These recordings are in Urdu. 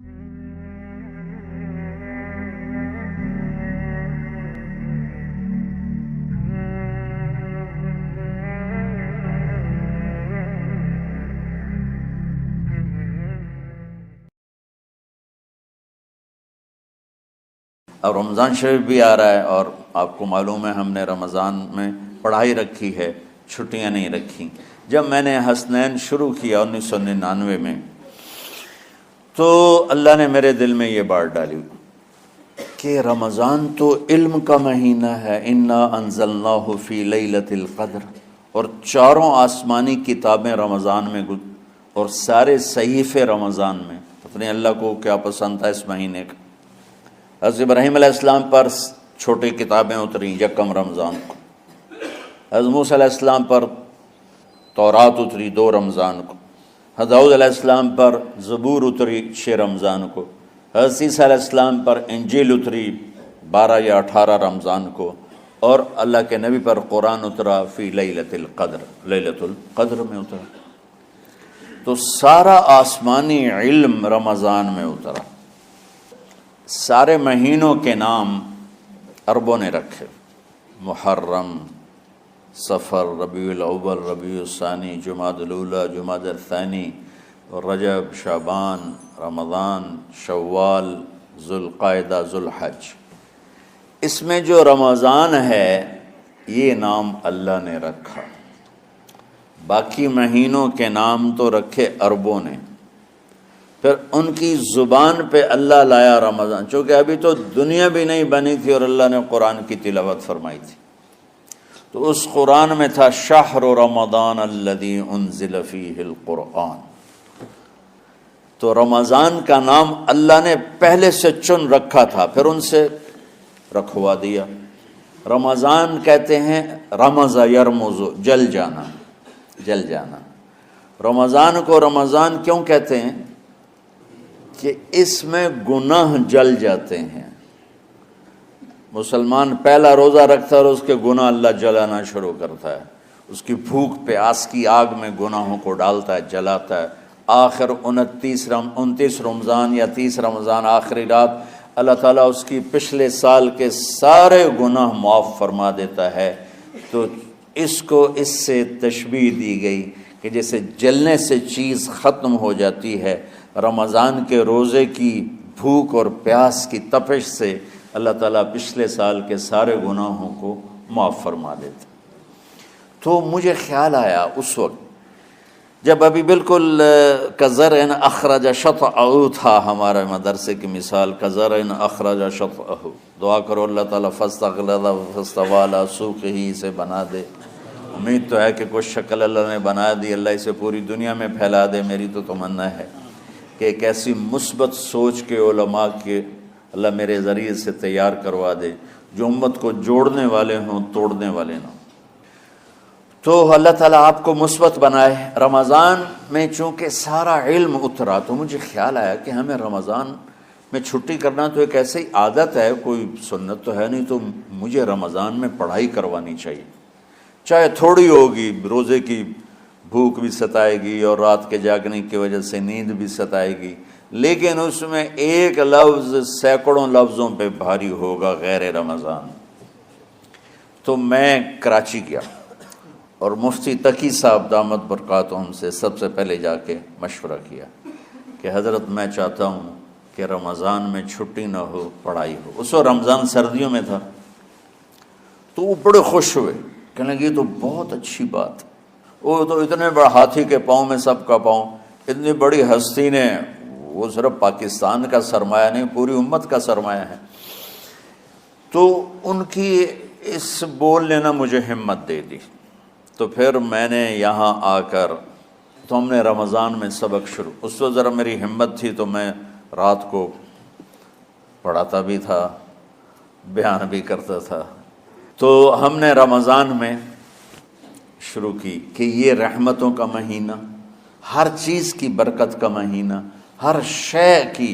اب رمضان شریف بھی آ رہا ہے، اور آپ کو معلوم ہے ہم نے رمضان میں پڑھائی رکھی ہے، چھٹیاں نہیں رکھی۔ جب میں نے حسنین شروع کیا 1999 میں، تو اللہ نے میرے دل میں یہ بات ڈالی کہ رمضان تو علم کا مہینہ ہے، انا انزلناہ فی لیلۃ القدر، اور چاروں آسمانی کتابیں رمضان میں اور سارے صحیفے رمضان میں۔ اپنے اللہ کو کیا پسند تھا اس مہینے کا۔ حضرت ابراہیم علیہ السلام پر چھوٹی کتابیں اتریں یکم رمضان کو، حضرت موسیٰ علیہ السلام پر تورات اتری 2 رمضان کو، حضرت داؤد علیہ السلام پر زبور اتری 6 رمضان کو، حضرت عیسیٰ علیہ السلام پر انجیل اتری 12 یا 18 رمضان کو، اور اللہ کے نبی پر قرآن اترا فی لیلۃ القدر، لیلۃ القدر میں اترا۔ تو سارا آسمانی علم رمضان میں اترا۔ سارے مہینوں کے نام عربوں نے رکھے، محرم، صفر، ربیع الاول، ربیع الثانی، جمادی الاولیٰ، جمادی الثانی، رجب، شعبان، رمضان، شوال، ذوالقعدہ، ذوالحج۔ اس میں جو رمضان ہے یہ نام اللہ نے رکھا، باقی مہینوں کے نام تو رکھے عربوں نے۔ پھر ان کی زبان پہ اللہ لایا رمضان، چونکہ ابھی تو دنیا بھی نہیں بنی تھی اور اللہ نے قرآن کی تلاوت فرمائی تھی، تو اس قرآن میں تھا شہر رمضان الذی انزل فیہ القرآن۔ تو رمضان کا نام اللہ نے پہلے سے چن رکھا تھا، پھر ان سے رکھوا دیا۔ رمضان کہتے ہیں رمض یرمض، جل جانا، جل جانا۔ رمضان کو رمضان کیوں کہتے ہیں؟ کہ اس میں گناہ جل جاتے ہیں۔ مسلمان پہلا روزہ رکھتا ہے اور اس کے گناہ اللہ جلانا شروع کرتا ہے، اس کی بھوک پیاس کی آگ میں گناہوں کو ڈالتا ہے، جلاتا ہے۔ آخر 29 رمضان یا 30 رمضان آخری رات اللہ تعالیٰ اس کی پچھلے سال کے سارے گناہ معاف فرما دیتا ہے۔ تو اس کو اس سے تشبیہ دی گئی کہ جیسے جلنے سے چیز ختم ہو جاتی ہے، رمضان کے روزے کی بھوک اور پیاس کی تپش سے اللہ تعالیٰ پچھلے سال کے سارے گناہوں کو معاف فرما دیتا۔ تو مجھے خیال آیا اس وقت جب ابھی بالکل کزرع اخرج شطأہ تھا، ہمارے مدرسے کی مثال کزرع اخرج شطأہ، دعا کرو اللہ تعالیٰ فاستغلظ فاستوی علی سوقہ، اسے بنا دے۔ امید تو ہے کہ کچھ شکل اللہ نے بنا دی، اللہ اسے پوری دنیا میں پھیلا دے۔ میری تو تمنا ہے کہ ایک ایسی مثبت سوچ کے علماء کے اللہ میرے ذریعے سے تیار کروا دے جو امت کو جوڑنے والے ہوں، توڑنے والے نہ ہوں۔ تو اللہ تعالیٰ آپ کو مثبت بنائے۔ رمضان میں چونکہ سارا علم اترا تو مجھے خیال آیا کہ ہمیں رمضان میں چھٹی کرنا تو ایک ایسی عادت ہے، کوئی سنت تو ہے نہیں، تو مجھے رمضان میں پڑھائی کروانی چاہیے، چاہے تھوڑی ہوگی۔ روزے کی بھوک بھی ستائے گی اور رات کے جاگنے کی وجہ سے نیند بھی ستائے گی، لیکن اس میں ایک لفظ سینکڑوں لفظوں پہ بھاری ہوگا، غیر رمضان۔ تو میں کراچی گیا اور مفتی تقی صاحب دامت برکاتہم سے سب سے پہلے جا کے مشورہ کیا کہ حضرت میں چاہتا ہوں کہ رمضان میں چھٹی نہ ہو، پڑھائی ہو۔ اس وقت رمضان سردیوں میں تھا، تو وہ بڑے خوش ہوئے، کہنے لگے یہ تو بہت اچھی بات۔ وہ تو اتنے بڑے ہاتھی کے پاؤں میں سب کا پاؤں، اتنی بڑی ہستی نے، وہ صرف پاکستان کا سرمایہ نہیں پوری امت کا سرمایہ ہے۔ تو ان کی اس بولنے نے مجھے ہمت دے دی۔ تو پھر میں نے یہاں آ کر تو ہم نے رمضان میں سبق شروع، اس وقت ذرا میری ہمت تھی تو میں رات کو پڑھاتا بھی تھا، بیان بھی کرتا تھا۔ تو ہم نے رمضان میں شروع کی کہ یہ رحمتوں کا مہینہ، ہر چیز کی برکت کا مہینہ، ہر شے کی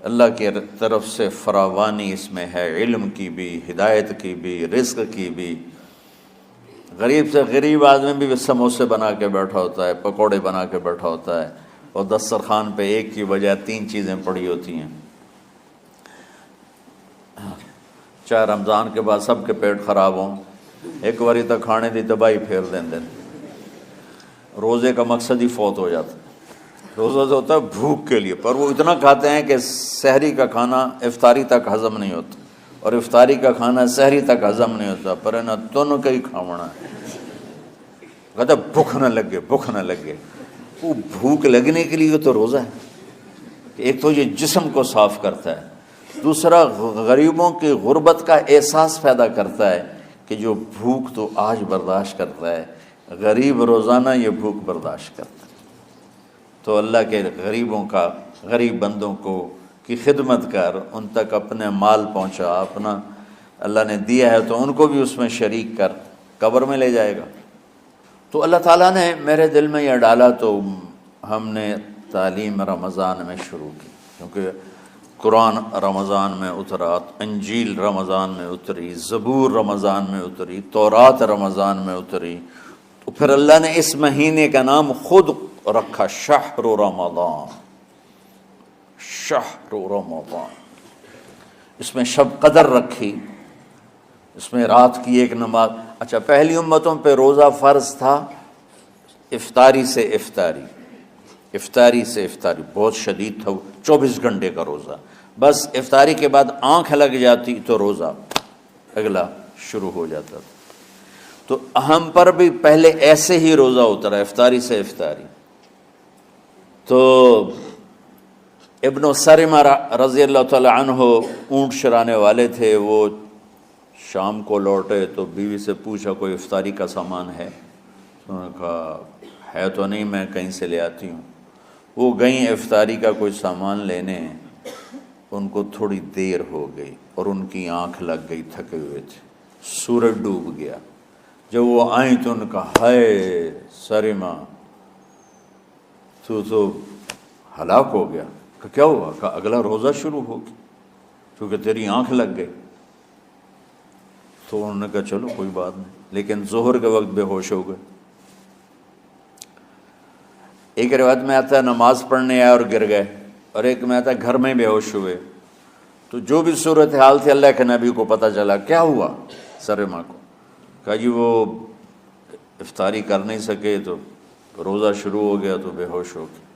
اللہ کی طرف سے فراوانی اس میں ہے، علم کی بھی، ہدایت کی بھی، رزق کی بھی۔ غریب سے غریب آدمی بھی سموسے بنا کے بیٹھا ہوتا ہے، پکوڑے بنا کے بیٹھا ہوتا ہے، اور دسترخوان پہ ایک کی بجائے 3 چیزیں پڑی ہوتی ہیں، چاہے رمضان کے بعد سب کے پیٹ خراب ہوں، ایک باری تک کھانے دی تباہی پھیر دیں۔ روزے کا مقصد ہی فوت ہو جاتا ہے۔ روزہ جو ہوتا ہے بھوک کے لیے، پر وہ اتنا کھاتے ہیں کہ سحری کا کھانا افطاری تک ہضم نہیں ہوتا، اور افطاری کا کھانا سحری تک ہضم نہیں ہوتا، پر ہے نا تن کا ہی کھاونا ہے۔ کہتا بھوک نہ لگے، بھوک نہ لگے۔ وہ بھوک لگنے کے لیے تو روزہ ہے، ایک تو یہ جسم کو صاف کرتا ہے، دوسرا غریبوں کی غربت کا احساس پیدا کرتا ہے کہ جو بھوک تو آج برداشت کرتا ہے، غریب روزانہ یہ بھوک برداشت کرتا ہے۔ تو اللہ کے غریبوں کا، غریب بندوں کو کی خدمت کر، ان تک اپنے مال پہنچا، اپنا اللہ نے دیا ہے تو ان کو بھی اس میں شریک کر، قبر میں لے جائے گا۔ تو اللہ تعالیٰ نے میرے دل میں یہ ڈالا تو ہم نے تعلیم رمضان میں شروع کی، کیونکہ قرآن رمضان میں اترا، انجیل رمضان میں اتری، زبور رمضان میں اتری، تورات رمضان میں اتری، تو پھر اللہ نے اس مہینے کا نام خود رکھا شہر رمضان، شہر رمضان۔ اس میں شب قدر رکھی، اس میں رات کی ایک نماز۔ اچھا، پہلی امتوں پہ روزہ فرض تھا افطاری سے افطاری، افطاری سے افطاری، بہت شدید تھا، 24 گھنٹے کا روزہ۔ بس افطاری کے بعد آنکھ لگ جاتی تو روزہ اگلا شروع ہو جاتا تھا۔ تو ہم پر بھی پہلے ایسے ہی روزہ اترا، افطاری سے افطاری۔ تو ابن سرمہ رضی اللہ تعالی عنہ اونٹ چرانے والے تھے، وہ شام کو لوٹے تو بیوی سے پوچھا کوئی افطاری کا سامان ہے؟ انہوں نے کہا ہے تو نہیں، میں کہیں سے لے آتی ہوں۔ وہ گئیں افطاری کا کوئی سامان لینے، ان کو تھوڑی دیر ہو گئی اور ان کی آنکھ لگ گئی، تھکے ہوئے تھے، سورج ڈوب گیا۔ جب وہ آئیں تو ان کا ہائے سرمہ تو ہلاک ہو گیا۔ کہ کیا ہوا؟ کہ اگلا روزہ شروع ہو گیا کیونکہ تیری آنکھ لگ گئی۔ تو انہوں نے کہا چلو کوئی بات نہیں، لیکن ظہر کے وقت بے ہوش ہو گئے۔ ایک روایت میں آتا ہے نماز پڑھنے آئے اور گر گئے، اور ایک میں آتا ہے گھر میں بے ہوش ہوئے۔ تو جو بھی صورتحال تھی اللہ کے نبی کو پتہ چلا۔ کیا ہوا سرمہ کو؟ کہا جی وہ افطاری کر نہیں سکے تو روزہ شروع ہو گیا تو بے ہوش ہو گئے۔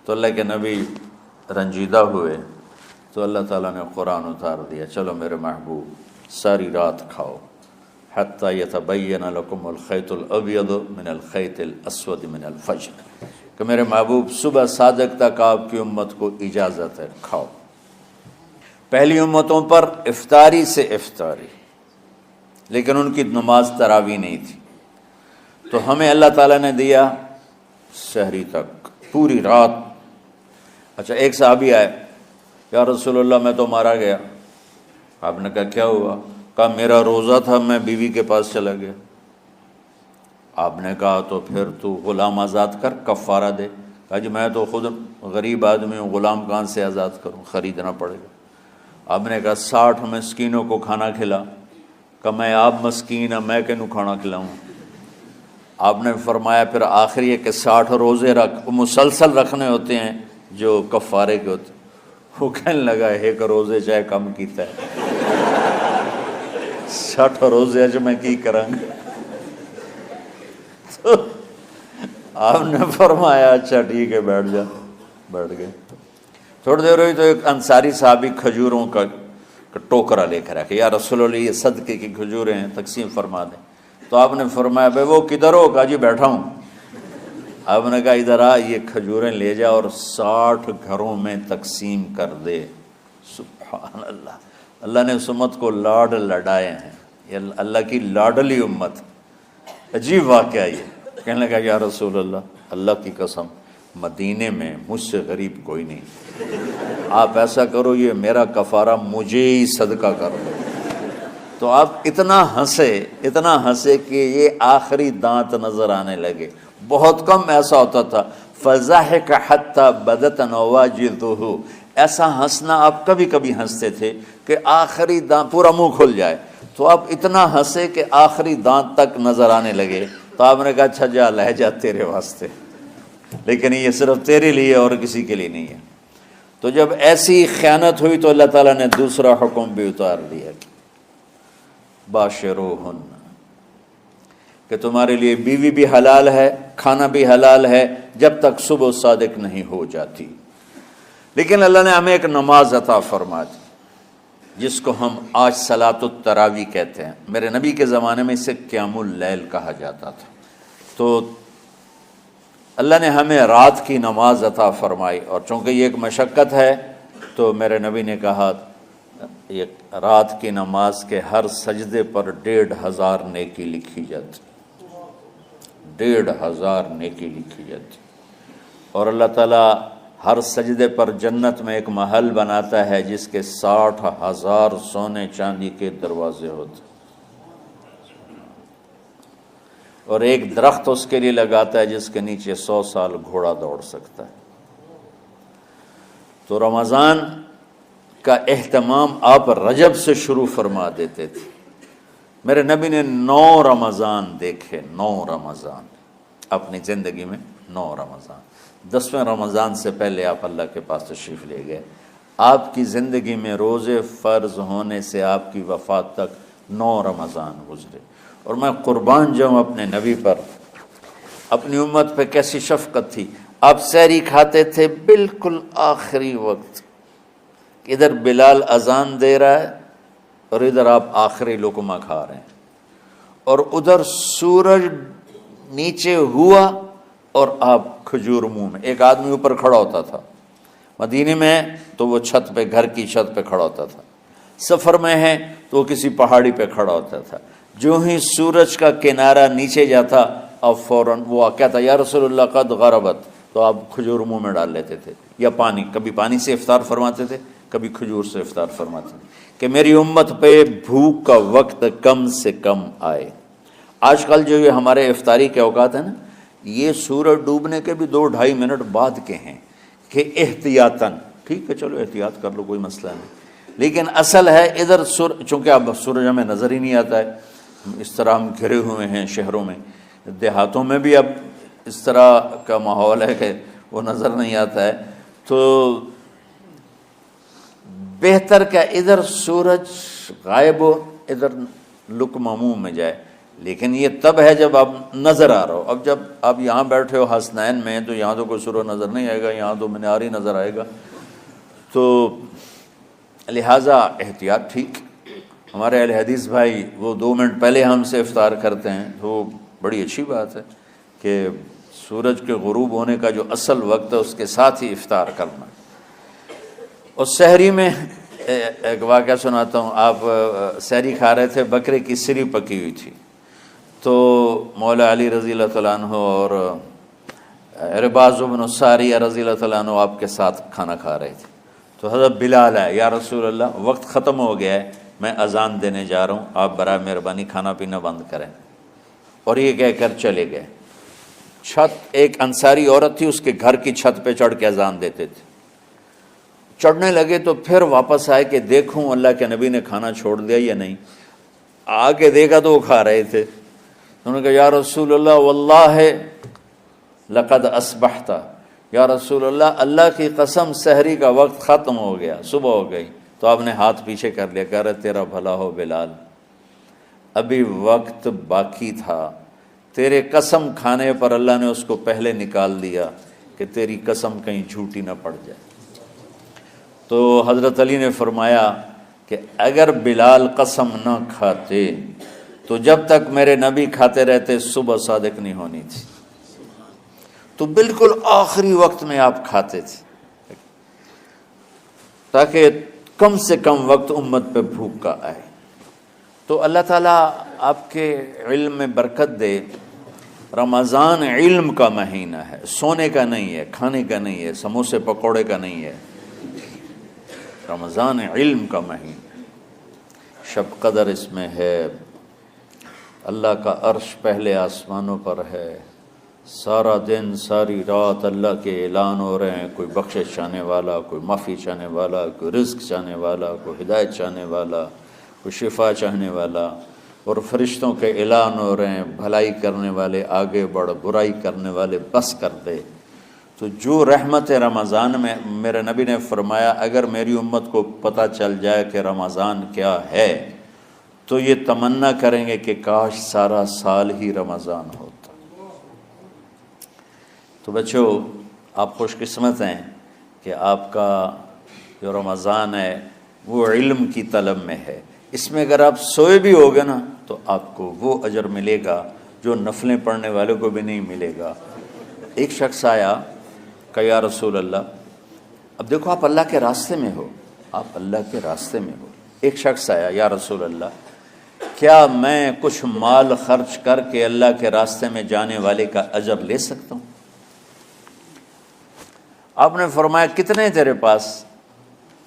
تو اللہ کے نبی رنجیدہ ہوئے، تو اللہ تعالیٰ نے قرآن اتار دیا، چلو میرے محبوب ساری رات کھاؤ، حتی یتبین لکم الخیط الابیض من الخیط الاسود من الفجر، کہ میرے محبوب صبح صادق تک آپ کی امت کو اجازت ہے، کھاؤ۔ پہلی امتوں پر افطاری سے افطاری، لیکن ان کی نماز تراویح نہیں تھی۔ تو ہمیں اللہ تعالیٰ نے دیا سحری تک، پوری رات۔ اچھا، ایک صحابی آئے، یا رسول اللہ میں تو مارا گیا۔ آپ نے کہا کیا ہوا؟ کہا میرا روزہ تھا، میں بیوی کے پاس چلا گیا۔ آپ نے کہا تو پھر تو غلام آزاد کر، کفارہ دے۔ کہا جی میں تو خود غریب آدمی ہوں، غلام کہاں سے آزاد کروں، خریدنا پڑے گا۔ آپ نے کہا 60 مسکینوں کو کھانا کھلا۔ کہ میں آپ مسکین ہیں، میں کنوں کھانا کھلاؤں؟ آپ نے فرمایا پھر آخر یہ کہ 60 روزے رکھ، مسلسل رکھنے ہوتے ہیں جو کفارے کے ہوتے ہیں۔ وہ کہنے لگا ایک روزے چاہے کم کیتا ہے، 60 روزے اج میں کی کروں گا؟ تو آپ نے فرمایا اچھا ٹھیک ہے بیٹھ جا۔ بیٹھ گئے۔ تھوڑی دیر ہوئی تو ایک انصاری صحابی کھجوروں کا ٹوکرا لے کر آیا، یا رسول اللہ یہ صدقے کی کھجوریں ہیں، تقسیم فرما دیں۔ تو آپ نے فرمایا بھائی وہ کدھر ہو؟ کہا جی بیٹھا ہوں۔ آپ نے کہا ادھر آ، یہ کھجوریں لے جا اور 60 گھروں میں تقسیم کر دے۔ سبحان اللہ، اللہ نے اس امت کو لاڈ لڈائے ہیں، یہ اللہ کی لاڈلی امت۔ عجیب واقعہ یہ، کہنے لگا یا رسول اللہ، اللہ کی قسم مدینے میں مجھ سے غریب کوئی نہیں، آپ ایسا کرو یہ میرا کفارہ مجھے ہی صدقہ کر دو۔ تو آپ اتنا ہنسے کہ یہ آخری دانت نظر آنے لگے۔ بہت کم ایسا ہوتا تھا، فضحک حتی بدت نواجذہ، ایسا ہنسنا آپ کبھی کبھی ہنستے تھے کہ آخری دانت پورا منہ کھل جائے، تو آپ اتنا ہنسے کہ آخری دانت تک نظر آنے لگے۔ تو آپ نے کہا اچھا جا لے جا تیرے واسطے۔ لیکن یہ صرف تیرے لیے اور کسی کے لیے نہیں ہے۔ تو جب ایسی خیانت ہوئی تو اللہ تعالیٰ نے دوسرا حکم بھی اتار دیا، باشروہن، کہ تمہارے لیے بیوی بھی حلال ہے، کھانا بھی حلال ہے جب تک صبح صادق نہیں ہو جاتی۔ لیکن اللہ نے ہمیں ایک نماز عطا فرما دی جس کو ہم آج صلاۃ التراویح کہتے ہیں۔ میرے نبی کے زمانے میں اسے قیام اللیل کہا جاتا تھا۔ تو اللہ نے ہمیں رات کی نماز عطا فرمائی، اور چونکہ یہ ایک مشقت ہے تو میرے نبی نے کہا یہ رات کی نماز کے ہر سجدے پر 1500 نیکی لکھی جاتی، 1500 نیکی لکھی جاتی، اور اللہ تعالیٰ ہر سجدے پر جنت میں ایک محل بناتا ہے جس کے 60,000 سونے چاندی کے دروازے ہوتے، اور ایک درخت اس کے لیے لگاتا ہے جس کے نیچے 100 سال گھوڑا دوڑ سکتا ہے۔ تو رمضان کا اہتمام آپ رجب سے شروع فرما دیتے تھے۔ میرے نبی نے 9 رمضان دیکھے، 9 رمضان اپنی زندگی میں، 9 رمضان۔ 10ویں رمضان سے پہلے آپ اللہ کے پاس تشریف لے گئے۔ آپ کی زندگی میں روزے فرض ہونے سے آپ کی وفات تک 9 رمضان گزرے، اور میں قربان جاؤں اپنے نبی پر، اپنی امت پہ کیسی شفقت تھی۔ آپ سحری کھاتے تھے بالکل آخری وقت، ادھر بلال اذان دے رہا ہے اور ادھر آپ آخری لقمہ کھا رہے ہیں، اور ادھر سورج نیچے ہوا اور آپ کھجور منہ میں۔ ایک آدمی اوپر کھڑا ہوتا تھا مدینے میں تو وہ چھت پہ، گھر کی چھت پہ کھڑا ہوتا تھا، سفر میں ہے تو وہ کسی پہاڑی پہ کھڑا ہوتا تھا۔ جو ہی سورج کا کنارہ نیچے جاتا اب فوراً وہ کہتا یا رسول اللہ قد غربت، تو آپ کھجور منہ میں ڈال لیتے تھے، یا پانی، کبھی پانی سے افطار فرماتے تھے، کبھی کھجور سے افطار فرماتے تھے، کہ میری امت پہ بھوک کا وقت کم سے کم آئے۔ آج کل جو یہ ہمارے افطاری کے اوقات ہیں نا، یہ سورج ڈوبنے کے بھی 2-2.5 منٹ بعد کے ہیں کہ احتیاطاً، ٹھیک ہے چلو احتیاط کر لو کوئی مسئلہ نہیں، لیکن اصل ہے ادھر چونکہ اب سورج ہمیں نظر ہی نہیں آتا ہے، اس طرح ہم گھرے ہوئے ہیں شہروں میں، دیہاتوں میں بھی اب اس طرح کا ماحول ہے کہ وہ نظر نہیں آتا ہے، تو بہتر کہ ادھر سورج غائب ہو ادھر لقمہ منہ میں جائے۔ لیکن یہ تب ہے جب آپ نظر آ رہا ہو۔ اب جب آپ یہاں بیٹھے ہو حسنین میں تو یہاں تو کوئی سورج نظر نہیں آئے گا، یہاں تو مینار ہی نظر آئے گا، تو لہٰذا احتیاط ٹھیک۔ ہمارے اہل حدیث بھائی وہ 2 منٹ پہلے ہم سے افطار کرتے ہیں، تو بڑی اچھی بات ہے کہ سورج کے غروب ہونے کا جو اصل وقت ہے اس کے ساتھ ہی افطار کرنا۔ اور سحری میں ایک واقعہ سناتا ہوں، آپ سحری کھا رہے تھے، بکرے کی سری پکی ہوئی تھی، تو مولا علی رضی اللہ تعالیٰ عنہ اور عرباض بن ساریہ رضی اللہ تعالیٰ عنہ آپ کے ساتھ کھانا کھا رہے تھے، تو حضرت بلال ہے، یا رسول اللہ وقت ختم ہو گیا ہے، میں اذان دینے جا رہا ہوں، آپ برائے مہربانی کھانا پینا بند کریں، اور یہ کہہ کر چلے گئے۔ چھت، ایک انصاری عورت تھی، اس کے گھر کی چھت پہ چڑھ کے اذان دیتے تھے، چڑھنے لگے تو پھر واپس آئے کہ دیکھوں اللہ کے نبی نے کھانا چھوڑ دیا یا نہیں، آگے دیکھا تو وہ کھا رہے تھے۔ انہوں نے کہا یا رسول اللہ واللہ لقد اصبحت، یا رسول اللہ اللہ کی قسم سحری کا وقت ختم ہو گیا، صبح ہو گئی۔ تو آپ نے ہاتھ پیچھے کر لیا، کہہ رہے تیرا بھلا ہو بلال، ابھی وقت باقی تھا، تیرے قسم کھانے پر اللہ نے اس کو پہلے نکال دیا کہ تیری قسم کہیں جھوٹی نہ پڑ جائے۔ تو حضرت علی نے فرمایا کہ اگر بلال قسم نہ کھاتے تو جب تک میرے نبی کھاتے رہتے صبح صادق نہیں ہونی تھی، تو بالکل آخری وقت میں آپ کھاتے تھے تاکہ کم سے کم وقت امت پہ بھوک کا آئے۔ تو اللہ تعالیٰ آپ کے علم میں برکت دے۔ رمضان علم کا مہینہ ہے، سونے کا نہیں ہے، کھانے کا نہیں ہے، سموسے پکوڑے کا نہیں ہے، رمضان علم کا مہینہ۔ شب قدر اس میں ہے، اللہ کا عرش پہلے آسمانوں پر ہے، سارا دن ساری رات اللہ کے اعلان ہو رہے ہیں، کوئی بخشش چاہنے والا، کوئی معافی چاہنے والا، کوئی رزق چاہنے والا، کوئی ہدایت چاہنے والا، کوئی شفا چاہنے والا، اور فرشتوں کے اعلان ہو رہے ہیں، بھلائی کرنے والے آگے بڑھ، برائی کرنے والے بس کر دے۔ تو جو رحمت رمضان میں میرے نبی نے فرمایا اگر میری امت کو پتہ چل جائے کہ رمضان کیا ہے تو یہ تمنا کریں گے کہ کاش سارا سال ہی رمضان ہوتا۔ تو بچوں آپ خوش قسمت ہیں کہ آپ کا جو رمضان ہے وہ علم کی طلب میں ہے۔ اس میں اگر آپ سوئے بھی ہوگے نا تو آپ کو وہ اجر ملے گا جو نفلیں پڑھنے والوں کو بھی نہیں ملے گا۔ ایک شخص آیا کہ یا رسول اللہ، اب دیکھو آپ اللہ کے راستے میں ہو، آپ اللہ کے راستے میں ہو۔ ایک شخص آیا، یا رسول اللہ کیا میں کچھ مال خرچ کر کے اللہ کے راستے میں جانے والے کا اجر لے سکتا ہوں؟ آپ نے فرمایا کتنے تیرے پاس؟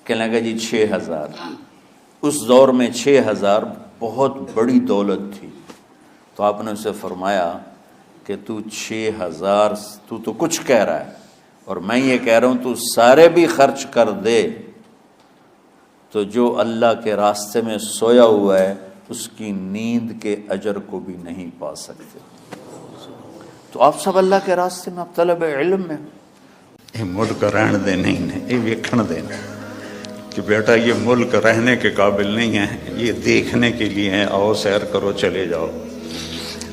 کہنے لگا جی 6000۔ اس دور میں 6000 بہت بڑی دولت تھی۔ تو آپ نے اسے فرمایا کہ تو 6000 تو کچھ کہہ رہا ہے اور میں یہ کہہ رہا ہوں تو سارے بھی خرچ کر دے تو جو اللہ کے راستے میں سویا ہوا ہے اس کی نیند کے اجر کو بھی نہیں پا سکتے۔ تو آپ سب اللہ کے راستے میں، آپ طلب علم میں۔ یہ ملک رہن دے نہیں ہے، یہ ویکھن دے کہ بیٹا یہ ملک رہنے کے قابل نہیں ہے، یہ دیکھنے کے لیے ہیں، آؤ سیر کرو چلے جاؤ۔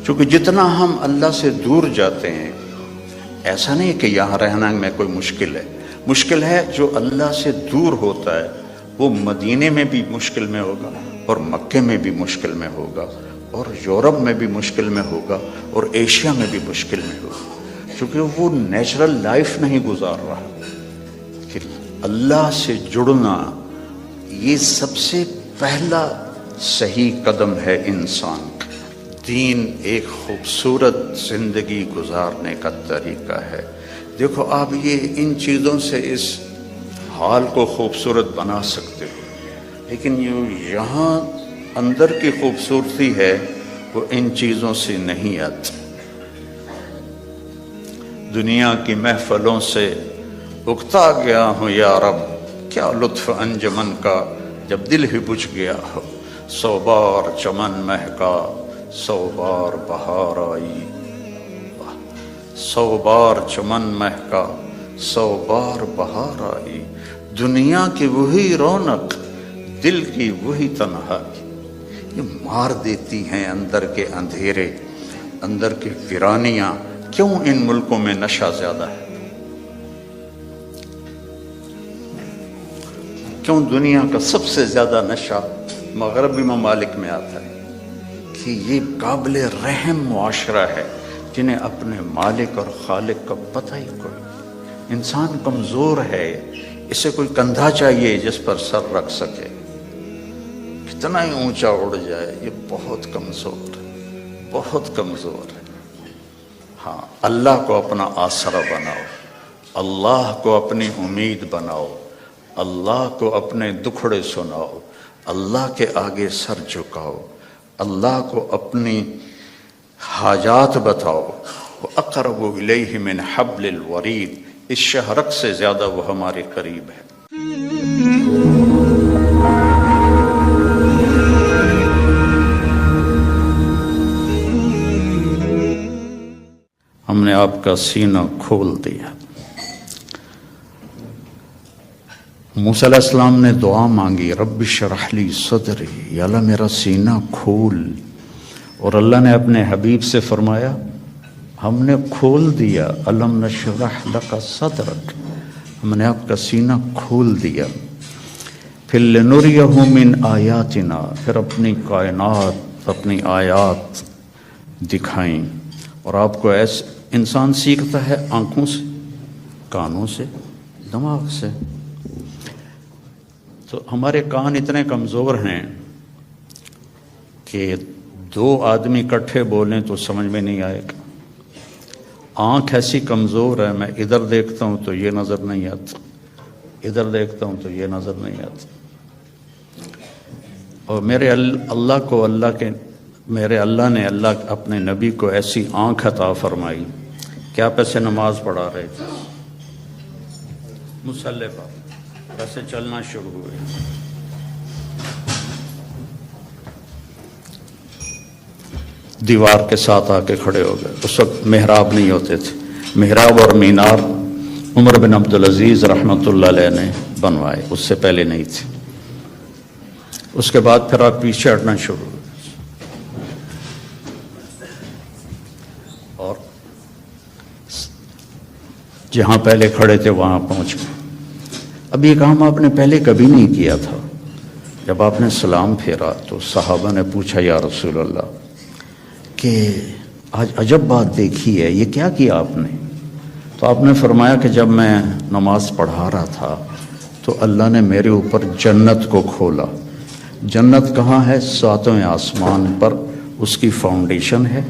چونکہ جتنا ہم اللہ سے دور جاتے ہیں، ایسا نہیں کہ یہاں رہنا میں کوئی مشکل ہے جو اللہ سے دور ہوتا ہے وہ مدینے میں بھی مشکل میں ہوگا اور مکے میں بھی مشکل میں ہوگا اور یورپ میں بھی مشکل میں ہوگا اور ایشیا میں بھی مشکل میں ہوگا، چونکہ وہ نیچرل لائف نہیں گزار رہا۔ کہ اللہ سے جڑنا یہ سب سے پہلا صحیح قدم ہے انسان کا۔ دین ایک خوبصورت زندگی گزارنے کا طریقہ ہے۔ دیکھو آپ یہ ان چیزوں سے اس حال کو خوبصورت بنا سکتے ہو، لیکن یہاں اندر کی خوبصورتی ہے وہ ان چیزوں سے نہیں آتی۔ دنیا کی محفلوں سے اکتا گیا ہوں یا رب، کیا لطف انجمن کا جب دل ہی بجھ گیا ہو۔ 100 بار چمن مہکا 100 بار بہار آئی، 100 بار چمن مہکا 100 بار بہار آئی۔ دنیا کی وہی رونق، دل کی وہی تنہائی، یہ مار دیتی ہیں اندر کے اندھیرے، اندر کی ویرانیاں۔ کیوں ان ملکوں میں نشہ زیادہ ہے؟ کیوں دنیا کا سب سے زیادہ نشہ مغربی ممالک میں آتا ہے؟ کہ یہ قابل رحم معاشرہ ہے جنہیں اپنے مالک اور خالق کا پتہ ہی کوئی۔ انسان کمزور ہے، اسے کوئی کندھا چاہیے جس پر سر رکھ سکے، کتنا ہی اونچا اڑ جائے، یہ بہت کمزور ہے، بہت کمزور ہے۔ ہاں، اللہ کو اپنا آسرا بناؤ، اللہ کو اپنی امید بناؤ، اللہ کو اپنے دکھڑے سناؤ، اللہ کے آگے سر جھکاؤ، اللہ کو اپنی حاجات بتاؤ۔ وَأَقْرَبُ إِلَيْهِ مِنْ حَبْلِ الْوَرِيدِ، اس شہرک سے زیادہ وہ ہمارے قریب ہے۔ ہم نے آپ کا سینہ کھول دیا۔ موسیٰ علیہ السلام نے دعا مانگی، رب اشرح لی صدری، یا اللہ میرا سینہ کھول، اور اللہ نے اپنے حبیب سے فرمایا ہم نے کھول دیا، الم نشرح لک صدرک، ہم نے آپ کا سینہ کھول دیا۔ پھر لنریہ من آیاتنا، پھر اپنی کائنات، اپنی آیات دکھائیں۔ اور آپ کو ایسے انسان سیکھتا ہے آنکھوں سے، کانوں سے، دماغ سے۔ تو ہمارے کان اتنے کمزور ہیں کہ 2 آدمی اکٹھے بولیں تو سمجھ میں نہیں آئے گا۔ آنکھ ایسی کمزور ہے، میں ادھر دیکھتا ہوں تو یہ نظر نہیں آتا، ادھر دیکھتا ہوں تو یہ نظر نہیں آتا۔ اور میرے اللہ نے اپنے نبی کو ایسی آنکھ عطا فرمائی کہ آپ ایسے نماز پڑھا رہے تھے، مصلی پر ایسے چلنا شروع ہوئے، دیوار کے ساتھ آ کے کھڑے ہو گئے۔ اس وقت محراب نہیں ہوتے تھے، محراب اور مینار عمر بن عبدالعزیز رحمۃ اللہ علیہ نے بنوائے، اس سے پہلے نہیں تھے۔ اس کے بعد پھر آپ پیچھے ہٹنا شروع ہوئے اور جہاں پہلے کھڑے تھے وہاں پہنچ گئے۔ اب یہ کام آپ نے پہلے کبھی نہیں کیا تھا۔ جب آپ نے سلام پھیرا تو صحابہ نے پوچھا یا رسول اللہ کہ آج عجب بات دیکھی ہے، یہ کیا کیا آپ نے؟ تو آپ نے فرمایا کہ جب میں نماز پڑھا رہا تھا تو اللہ نے میرے اوپر جنت کو کھولا۔ جنت کہاں ہے؟ ساتویں آسمان پر اس کی فاؤنڈیشن ہے،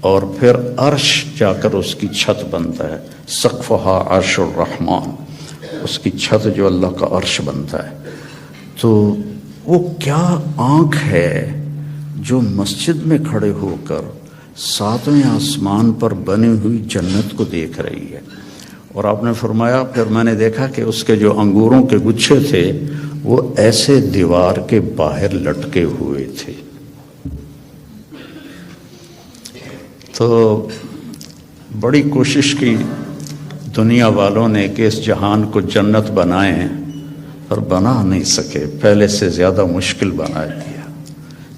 اور پھر عرش جا کر اس کی چھت بنتا ہے، سقفہا عرش الرحمن، اس کی چھت جو اللہ کا عرش بنتا ہے۔ تو وہ کیا آنکھ ہے جو مسجد میں کھڑے ہو کر ساتویں آسمان پر بنی ہوئی جنت کو دیکھ رہی ہے؟ اور آپ نے فرمایا پھر میں نے دیکھا کہ اس کے جو انگوروں کے گچھے تھے وہ ایسے دیوار کے باہر لٹکے ہوئے تھے۔ تو بڑی کوشش کی دنیا والوں نے کہ اس جہان کو جنت بنائیں، اور بنا نہیں سکے، پہلے سے زیادہ مشکل بنا دیا۔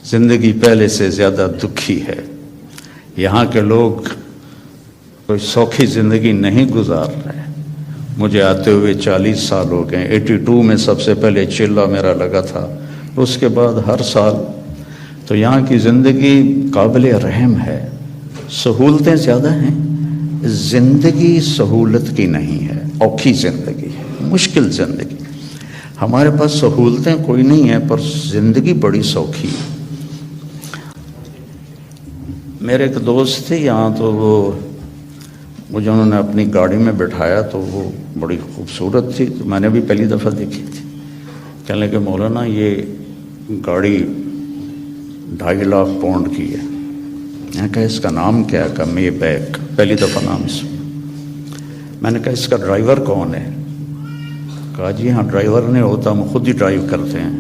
زندگی پہلے سے زیادہ دکھی ہے۔ یہاں کے لوگ کوئی سوکھی زندگی نہیں گزار رہے۔ مجھے آتے ہوئے 40 سال ہو گئے۔ 82 میں سب سے پہلے چلہ میرا لگا تھا، اس کے بعد ہر سال۔ تو یہاں کی زندگی قابل رحم ہے، سہولتیں زیادہ ہیں، زندگی سہولت کی نہیں ہے، اوکھی زندگی ہے، مشکل زندگی۔ ہمارے پاس سہولتیں کوئی نہیں ہیں پر زندگی بڑی سوکھی ہے۔ میرے ایک دوست تھے یہاں، تو وہ مجھے انہوں نے اپنی گاڑی میں بٹھایا تو وہ بڑی خوبصورت تھی، تو میں نے بھی پہلی دفعہ دیکھی تھی۔ کہنے لگے مولانا یہ گاڑی 2.5 لاکھ پاؤنڈ کی ہے۔ میں نے کہا اس کا نام کیا ہے؟ کہا مے بیک، پہلی دفعہ نام سنا۔ میں نے کہا اس کا ڈرائیور کون ہے؟ کہا جی ہاں ڈرائیور نہیں ہوتا، ہم خود ہی ڈرائیو کرتے ہیں۔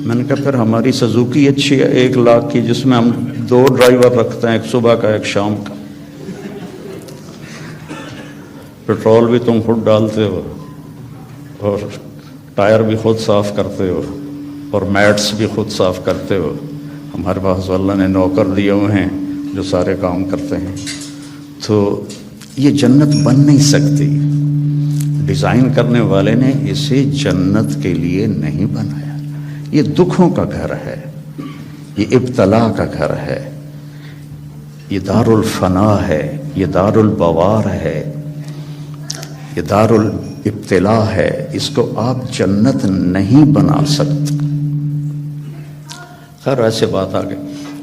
میں نے کہا پھر ہماری سزوکی اچھی ہے 1 لاکھ کی، جس میں ہم 2 ڈرائیور رکھتے ہیں، ایک صبح کا ایک شام کا، پیٹرول بھی تم خود ڈالتے ہو اور ٹائر بھی خود صاف کرتے ہو اور میٹس بھی خود صاف کرتے ہو۔ ہمارے پاس اللہ نے نوکر دیے ہوئے ہیں جو سارے کام کرتے ہیں۔ تو یہ جنت بن نہیں سکتی، ڈیزائن کرنے والے نے اسے جنت کے لیے نہیں بنایا۔ یہ دکھوں کا گھر ہے، یہ ابتلا کا گھر ہے، یہ دار الفنا ہے، یہ دار البوار ہے، یہ دار الابتلا ہے۔ اس کو آپ جنت نہیں بنا سکتے۔ خیر ایسے بات آگے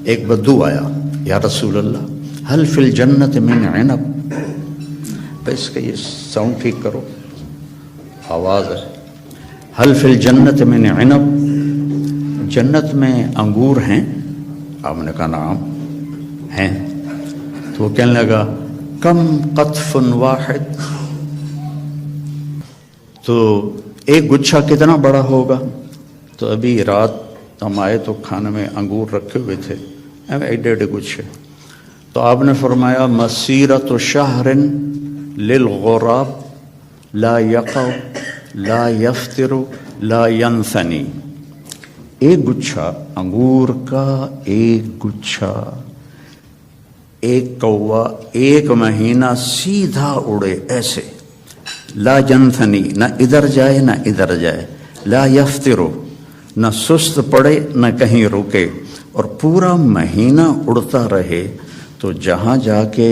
ایک بدو آیا، یا رسول اللہ حل فی الجنت من عنب، اس کا یہ ساؤنڈ ٹھیک کرو، آواز ہے، حل فی الجنت من عنب، جنت میں انگور ہیں؟ آپ نے کہا نعم ہیں۔ تو وہ کہنے لگا کم قطف واحد، تو ایک گچھا کتنا بڑا ہوگا؟ تو ابھی رات ہم آئے تو کھانے میں انگور رکھے ہوئے تھے، ایڈے گچھے۔ تو آپ نے فرمایا مسیرۃ شہر للغراب لا یقع لا یفتر لا ینثنی، ایک گچھا انگور کا، ایک گچھا، ایک کوا 1 مہینہ سیدھا اڑے ایسے، لا ینثنی، نہ ادھر جائے نہ ادھر جائے، لا یفتر، نہ سست پڑے نہ کہیں رکے، اور پورا مہینہ اڑتا رہے، تو جہاں جا کے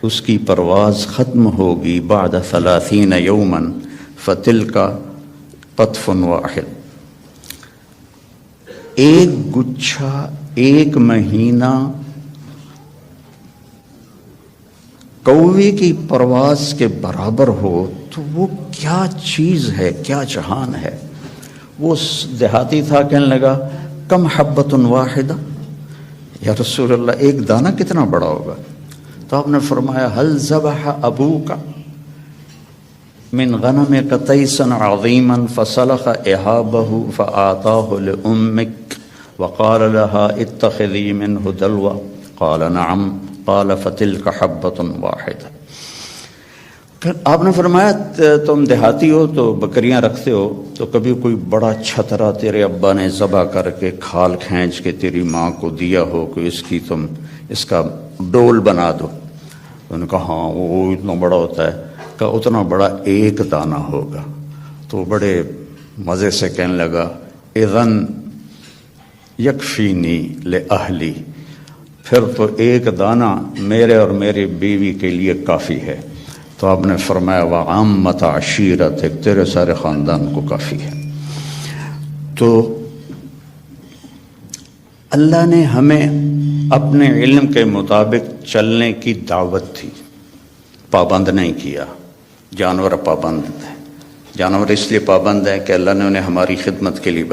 اس کی پرواز ختم ہوگی بعد 30 یوما فتلک قطف واحد، ایک گچھا 1 مہینہ کوے کی پرواز کے برابر ہو تو وہ کیا چیز ہے، کیا جہان ہے۔ وہ دیہاتی تھا، کہنے لگا کم حبۃ واحدہ، یا رسول اللہ ایک دانہ کتنا بڑا ہوگا؟ تو آپ نے فرمایا حل ذبح ابوک من غنمک تیسا عظیما فسلخ احابہ فآتاہ لأمک وقال لها اتخذی منہ دلوا قال نعم قال فتلک حبۃ واحدہ۔ پھر آپ نے فرمایا تم دیہاتی ہو تو بکریاں رکھتے ہو، تو کبھی کوئی بڑا چھترا تیرے ابا نے ذبح کر کے کھال کھینچ کے تیری ماں کو دیا ہو کہ تم اس کا ڈول بنا دو؟ انہوں نے کہا ہاں وہ اتنا بڑا ہوتا ہے، کہا اتنا بڑا ایک دانہ ہوگا۔ تو بڑے مزے سے کہنے لگا اذن یکفینی لأہلی، پھر تو ایک دانہ میرے اور میری بیوی کے لیے کافی ہے۔ تو آپ نے فرمایا وعامت عشیرت، تیرے سارے خاندان کو کافی ہے۔ تو اللہ نے ہمیں اپنے علم کے مطابق چلنے کی دعوت تھی، پابند نہیں کیا۔ جانور پابند ہیں، جانور اس لیے پابند ہیں کہ اللہ نے انہیں ہماری خدمت کے لیے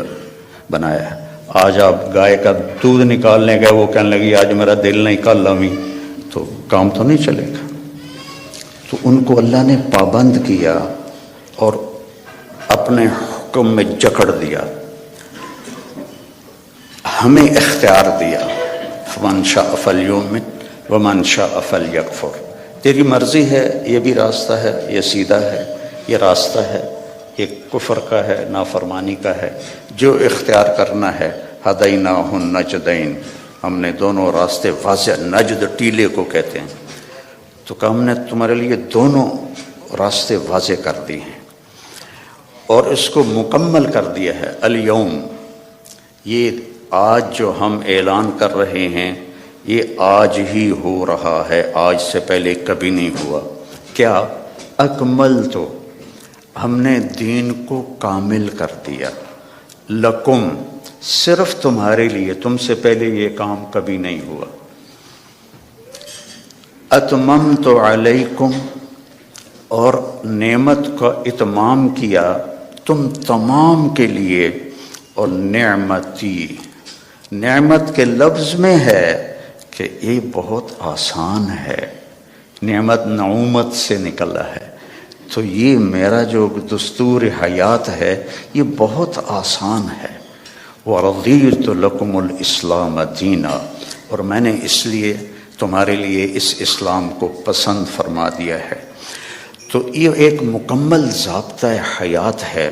بنایا ہے۔ آج آپ گائے کا دودھ نکالنے گئے، وہ کہنے لگی آج میرا دل نہیں کل لویں، تو کام تو نہیں چلے گا۔ تو ان کو اللہ نے پابند کیا اور اپنے حکم میں جکڑ دیا، ہمیں اختیار دیا۔ فمن شاء فلیؤمن ومن شاء فلیکفر، تیری مرضی ہے، یہ بھی راستہ ہے، یہ سیدھا ہے، یہ راستہ ہے، یہ کفر کا ہے، نافرمانی کا ہے، جو اختیار کرنا ہے۔ ہدیناہ النجدین، ہم نے دونوں راستے واضح، نجد ٹیلے کو کہتے ہیں، تو کہ ہم نے تمہارے لیے دونوں راستے واضح کر دی ہیں اور اس کو مکمل کر دیا ہے۔ الیوم، یہ آج جو ہم اعلان کر رہے ہیں یہ آج ہی ہو رہا ہے، آج سے پہلے کبھی نہیں ہوا۔ کیا؟ اکمل، تو ہم نے دین کو کامل کر دیا، لکم، صرف تمہارے لیے، تم سے پہلے یہ کام کبھی نہیں ہوا۔ اتممت علیکم، اور نعمت کا اتمام کیا تم تمام کے لیے، اور نعمتی، نعمت کے لفظ میں ہے کہ یہ بہت آسان ہے، نعمت نعومت سے نکلا ہے، تو یہ میرا جو دستور حیات ہے یہ بہت آسان ہے۔ وَرَضِيتُ لَكُمُ الْإِسْلَامَ دِينًا، اور میں نے اس لیے تمہارے لیے اس اسلام کو پسند فرما دیا ہے۔ تو یہ ایک مکمل ضابطہ حیات ہے۔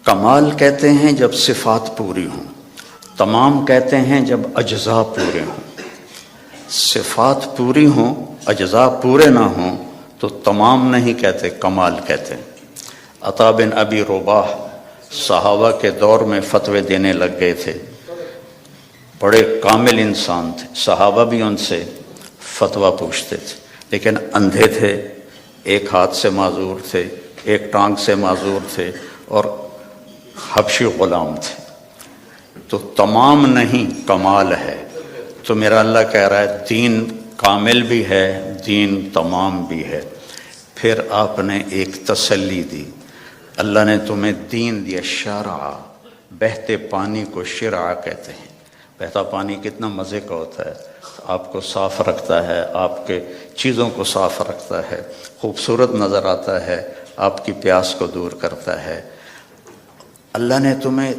کمال کہتے ہیں جب صفات پوری ہوں، تمام کہتے ہیں جب اجزاء پورے ہوں۔ صفات پوری ہوں، اجزاء پورے نہ ہوں تو تمام نہیں کہتے، کمال کہتے ہیں۔ عطا بن ابی رباح صحابہ کے دور میں فتوے دینے لگ گئے تھے، بڑے کامل انسان تھے، صحابہ بھی ان سے فتویٰ پوچھتے تھے، لیکن اندھے تھے، ایک ہاتھ سے معذور تھے، ایک ٹانگ سے معذور تھے، اور حبشی غلام تھے۔ تو تمام نہیں، کمال ہے۔ تو میرا اللہ کہہ رہا ہے دین کامل بھی ہے، دین تمام بھی ہے۔ پھر آپ نے ایک تسلی دی، اللہ نے تمہیں دین دیا، شرع، بہتے پانی کو شرع کہتے ہیں۔ بہتا پانی کتنا مزے کا ہوتا ہے، آپ کو صاف رکھتا ہے، آپ کے چیزوں کو صاف رکھتا ہے، خوبصورت نظر آتا ہے، آپ کی پیاس کو دور کرتا ہے۔ اللہ نے تمہیں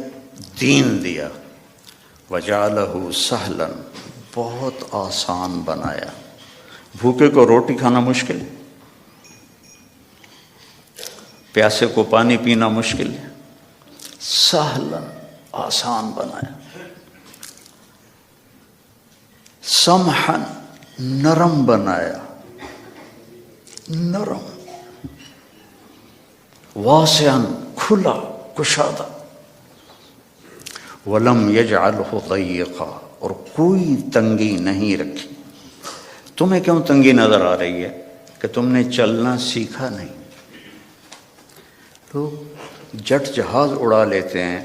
دین دیا، وَجَعَلَهُ سَهْلًا، بہت آسان بنایا۔ بھوکے کو روٹی کھانا مشکل، پیاسے کو پانی پینا مشکل، سہلاً، آسان بنایا۔ سمحن، نرم بنایا، نرم، واسعاً، کھلا، کشادہ، ولم یجعلہ ضیقا، اور کوئی تنگی نہیں رکھی۔ تمہیں کیوں تنگی نظر آ رہی ہے؟ کہ تم نے چلنا سیکھا نہیں۔ تو جٹ جہاز اڑا لیتے ہیں،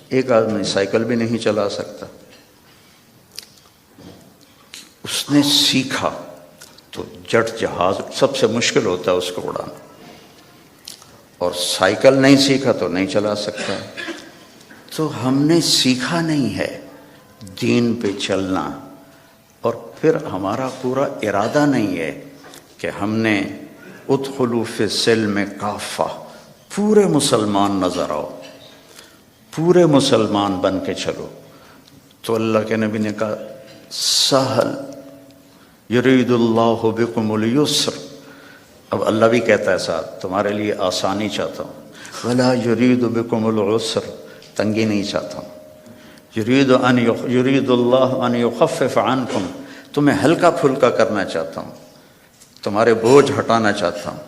ایک آدمی سائیکل بھی نہیں چلا سکتا، اس نے سیکھا تو جٹ جہاز سب سے مشکل ہوتا ہے اس کو اڑانا، اور سائیکل نہیں سیکھا تو نہیں چلا سکتا۔ تو ہم نے سیکھا نہیں ہے دین پہ چلنا، اور پھر ہمارا پورا ارادہ نہیں ہے کہ ہم نے ادخلوا فی السلم کافہ، پورے مسلمان نظر آؤ، پورے مسلمان بن کے چلو۔ تو اللہ کے نبی نے کہا سہل، یرید اللہ بکم الیسر، اب اللہ بھی کہتا ہے ساتھ تمہارے لیے آسانی چاہتا ہوں، ولا یرید بکم العسر، تنگی نہیں چاہتا ہوں، یرید اللہ ان یخفف عنکم، تمہیں ہلکا پھلکا کرنا چاہتا ہوں، تمہارے بوجھ ہٹانا چاہتا ہوں،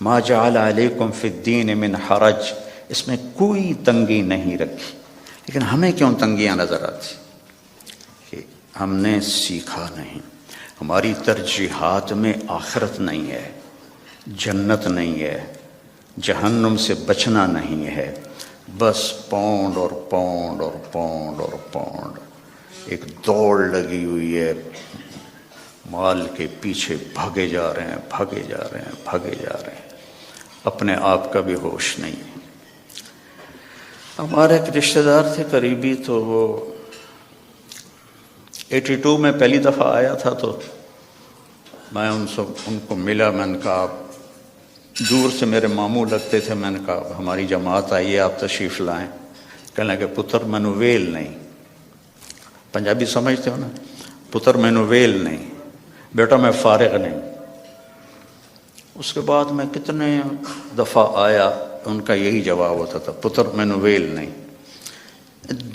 ما جعل علیکم فی الدین من حرج، اس میں کوئی تنگی نہیں رکھی۔ لیکن ہمیں کیوں تنگیاں نظر آتی؟ کہ ہم نے سیکھا نہیں، ہماری ترجیحات میں آخرت نہیں ہے، جنت نہیں ہے، جہنم سے بچنا نہیں ہے، بس پاؤنڈ اور پاؤنڈ اور پاؤنڈ اور پاؤنڈ، ایک دوڑ لگی ہوئی ہے، مال کے پیچھے بھاگے جا رہے ہیں، بھاگے جا رہے ہیں، بھاگے جا رہے ہیں، اپنے آپ کا بھی ہوش نہیں ہے۔ ہمارے ایک رشتہ دار تھے قریبی، تو وہ 82 میں پہلی دفعہ آیا تھا، تو میں ان کو ملا، میں نے کہا دور سے میرے ماموں لگتے تھے، میں نے کہا ہماری جماعت آئی ہے، آپ تشریف لائیں۔ کہنے لگے پتر مینو ویل نہیں، پنجابی سمجھتے ہو نا، پتر مینو ویل نہیں، بیٹا میں فارغ نہیں۔ اس کے بعد میں کتنے دفعہ آیا، ان کا یہی جواب ہوتا تھا، پتر مینو ویل نہیں۔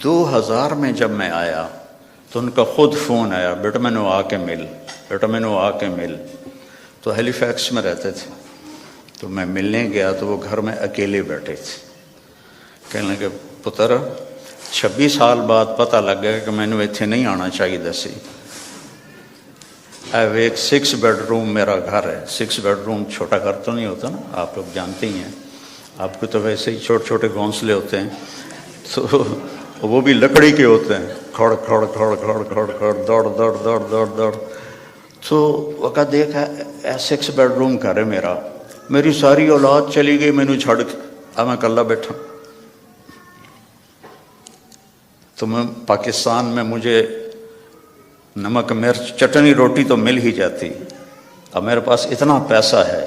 2000 میں جب میں آیا تو ان کا خود فون آیا، بیٹا مینو آ کے مل، بیٹا مینو آ کے مل۔ تو ہیلی فیکس میں رہتے تھے، تو میں ملنے گیا تو وہ گھر میں اکیلے بیٹھے تھے۔ کہنے لگے پتر 26 سال بعد پتہ لگ گیا کہ میں نے اتنے نہیں آنا چاہیے سی۔ ایک 6 بیڈ روم میرا گھر ہے، 6 بیڈ روم چھوٹا گھر تو نہیں ہوتا نا، آپ لوگ جانتے ہی ہیں، آپ کو تو ویسے ہی چھوٹے چھوٹے گھونسلے ہوتے ہیں، تو وہ بھی لکڑی کے ہوتے ہیں، کھڑ کھڑ کھڑ کھڑ کھڑ کھڑ دوڑ دوڑ دوڑ دوڑ دوڑ۔ تو وقت دیکھا 6 بیڈ روم گھر ہے میرا، میری ساری اولاد چلی گئی مینو چھڑ کے، اب میں کلا بیٹھا۔ تو میں پاکستان میں مجھے نمک مرچ چٹنی روٹی تو مل ہی جاتی، اب میرے پاس اتنا پیسہ ہے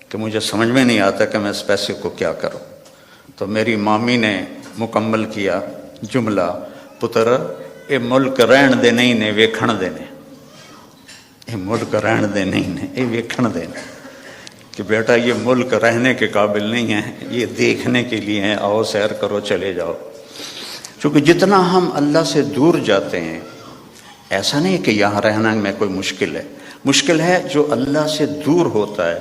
کہ مجھے سمجھ میں نہیں آتا کہ میں اس پیسے کو کیا کروں۔ تو میری مامی نے مکمل کیا جملہ، پتر اے ملک رہن دے نہیں نے ویکھن دے نے، اے ملک رہن دے نہیں نے اے ویکھن دے نے، کہ بیٹا یہ ملک رہنے کے قابل نہیں ہے، یہ دیکھنے کے لیے ہیں، آؤ سیر کرو چلے جاؤ۔ چونکہ جتنا ہم اللہ سے دور جاتے ہیں، ایسا نہیں کہ یہاں رہنا میں کوئی مشکل ہے، مشکل ہے جو اللہ سے دور ہوتا ہے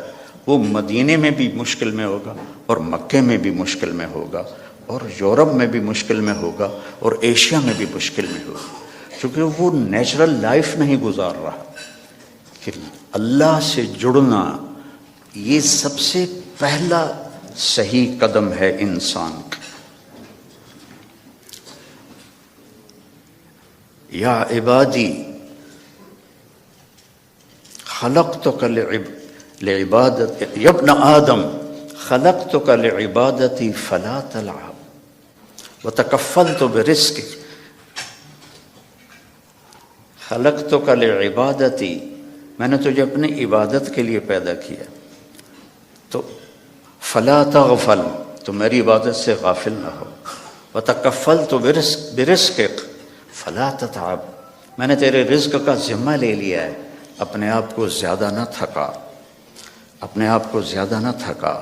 وہ مدینے میں بھی مشکل میں ہوگا، اور مکے میں بھی مشکل میں ہوگا، اور یورپ میں بھی مشکل میں ہوگا، اور ایشیا میں بھی مشکل میں ہوگا، چونکہ وہ نیچرل لائف نہیں گزار رہا۔ کہ اللہ سے جڑنا یہ سب سے پہلا صحیح قدم ہے انسان کا۔ یا عبادی خلقتک لعبادت، یا ابن آدم خلقتک لعبادتی فلا تلعب وتکفلت برزقک، خلقتک لعبادتی، میں نے تجھے اپنی عبادت کے لیے پیدا کیا، تو فلا تغفل، تو میری عبادت سے غافل نہ ہو، وتکفلت برزقک فلا تتعب، میں نے تیرے رزق کا ذمہ لے لیا ہے، اپنے آپ کو زیادہ نہ تھکا، اپنے آپ کو زیادہ نہ تھکا۔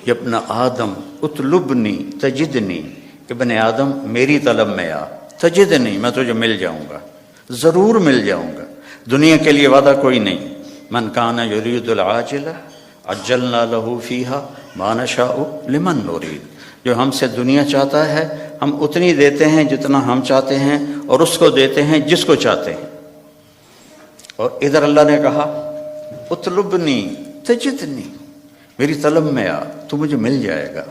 ابن آدم اطلبنی تجدنی، ابن آدم میری طلب میں آ، تجدنی میں تجھے مل جاؤں گا، ضرور مل جاؤں گا، دنیا کے لیے وعدہ کوئی نہیں۔ من کان یرید العاجلہ عجلنا لہ فیہا ما نشاء لمن نرید، جو ہم سے دنیا چاہتا ہے ہم اتنی دیتے ہیں جتنا ہم چاہتے ہیں، اور اس کو دیتے ہیں جس کو چاہتے ہیں۔ اور ادھر اللہ نے کہا اطلبنی تجدنی، میری طلب میں آ، تو مجھے مل جائے گا،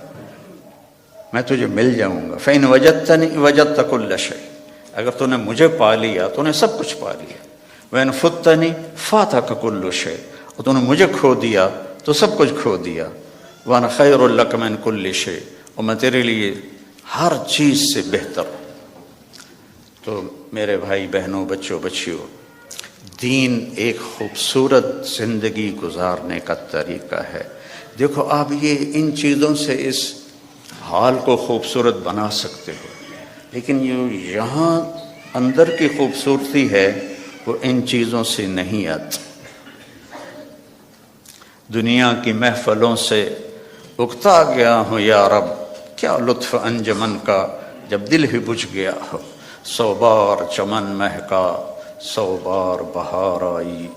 میں تجھے مل جاؤں گا۔ فإن وجدتنی وجدت کل شیء، اگر تو نے مجھے پا لیا تو نے سب کچھ پا لیا۔ وإن فتنی فاتک کل شیء، اور تو نے مجھے کھو دیا تو سب کچھ کھو دیا۔ وأنا خیر لک من کل شیء، اور میں تیرے لیے ہر چیز سے بہتر ہوں۔ تو میرے بھائی بہنوں، بچوں بچیوں، دین ایک خوبصورت زندگی گزارنے کا طریقہ ہے۔ دیکھو آپ یہ ان چیزوں سے اس حال کو خوبصورت بنا سکتے ہو، لیکن یہاں اندر کی خوبصورتی ہے وہ ان چیزوں سے نہیں آتی۔ دنیا کی محفلوں سے اکتا گیا ہوں یا رب، کیا لطف انجمن کا جب دل ہی بجھ گیا ہو۔ 100 بار چمن مہکا 100 بار بہار آئی،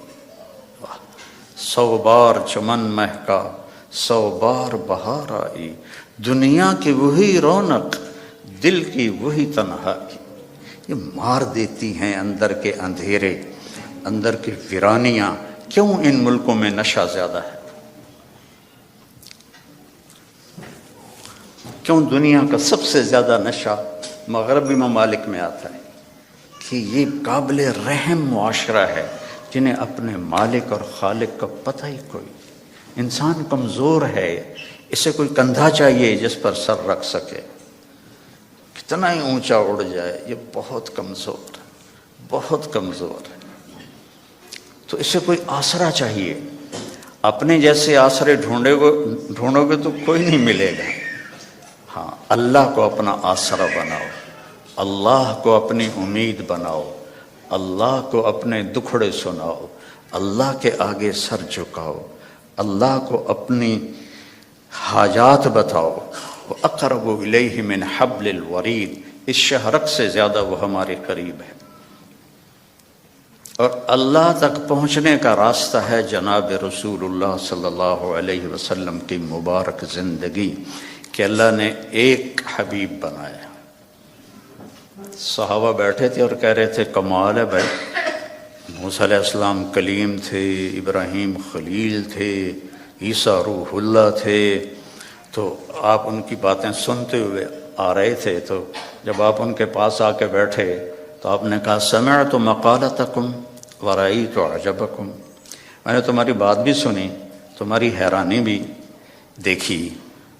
100 بار چمن مہکا 100 بار بہار آئی، دنیا کی وہی رونق دل کی وہی تنہائی، یہ مار دیتی ہیں اندر کے اندھیرے، اندر کی ویرانیاں۔ کیوں ان ملکوں میں نشہ زیادہ ہے؟ کیوں دنیا کا سب سے زیادہ نشہ مغربی ممالک میں آتا ہے؟ کہ یہ قابل رحم معاشرہ ہے جنہیں اپنے مالک اور خالق کا پتہ ہی کوئی۔ انسان کمزور ہے، اسے کوئی کندھا چاہیے جس پر سر رکھ سکے، کتنا ہی اونچا اڑ جائے، یہ بہت کمزور ہے، بہت کمزور ہے۔ تو اسے کوئی آسرا چاہیے۔ اپنے جیسے آسرے ڈھونڈو گے تو کوئی نہیں ملے گا۔ ہاں، اللہ کو اپنا آسرا بناؤ، اللہ کو اپنی امید بناؤ، اللہ کو اپنے دکھڑے سناؤ، اللہ کے آگے سر جھکاؤ، اللہ کو اپنی حاجات بتاؤ۔ وَأَقْرَبُ إِلَيْهِ مِنْ حَبْلِ الْوَرِيدِ، اس شہرک سے زیادہ وہ ہمارے قریب ہے۔ اور اللہ تک پہنچنے کا راستہ ہے جناب رسول اللہ صلی اللہ علیہ وسلم کی مبارک زندگی، کہ اللہ نے ایک حبیب بنایا۔ صحابہ بیٹھے تھے اور کہہ رہے تھے کمال ہے بھائی، موسیٰ علیہ السلام کلیم تھے، ابراہیم خلیل تھے، عیسیٰ روح اللہ تھے، تو آپ ان کی باتیں سنتے ہوئے آ رہے تھے، تو جب آپ ان کے پاس آ کے بیٹھے تو آپ نے کہا سمعت مقالتکم ورأیت عجبکم، میں نے تمہاری بات بھی سنی، تمہاری حیرانی بھی دیکھی۔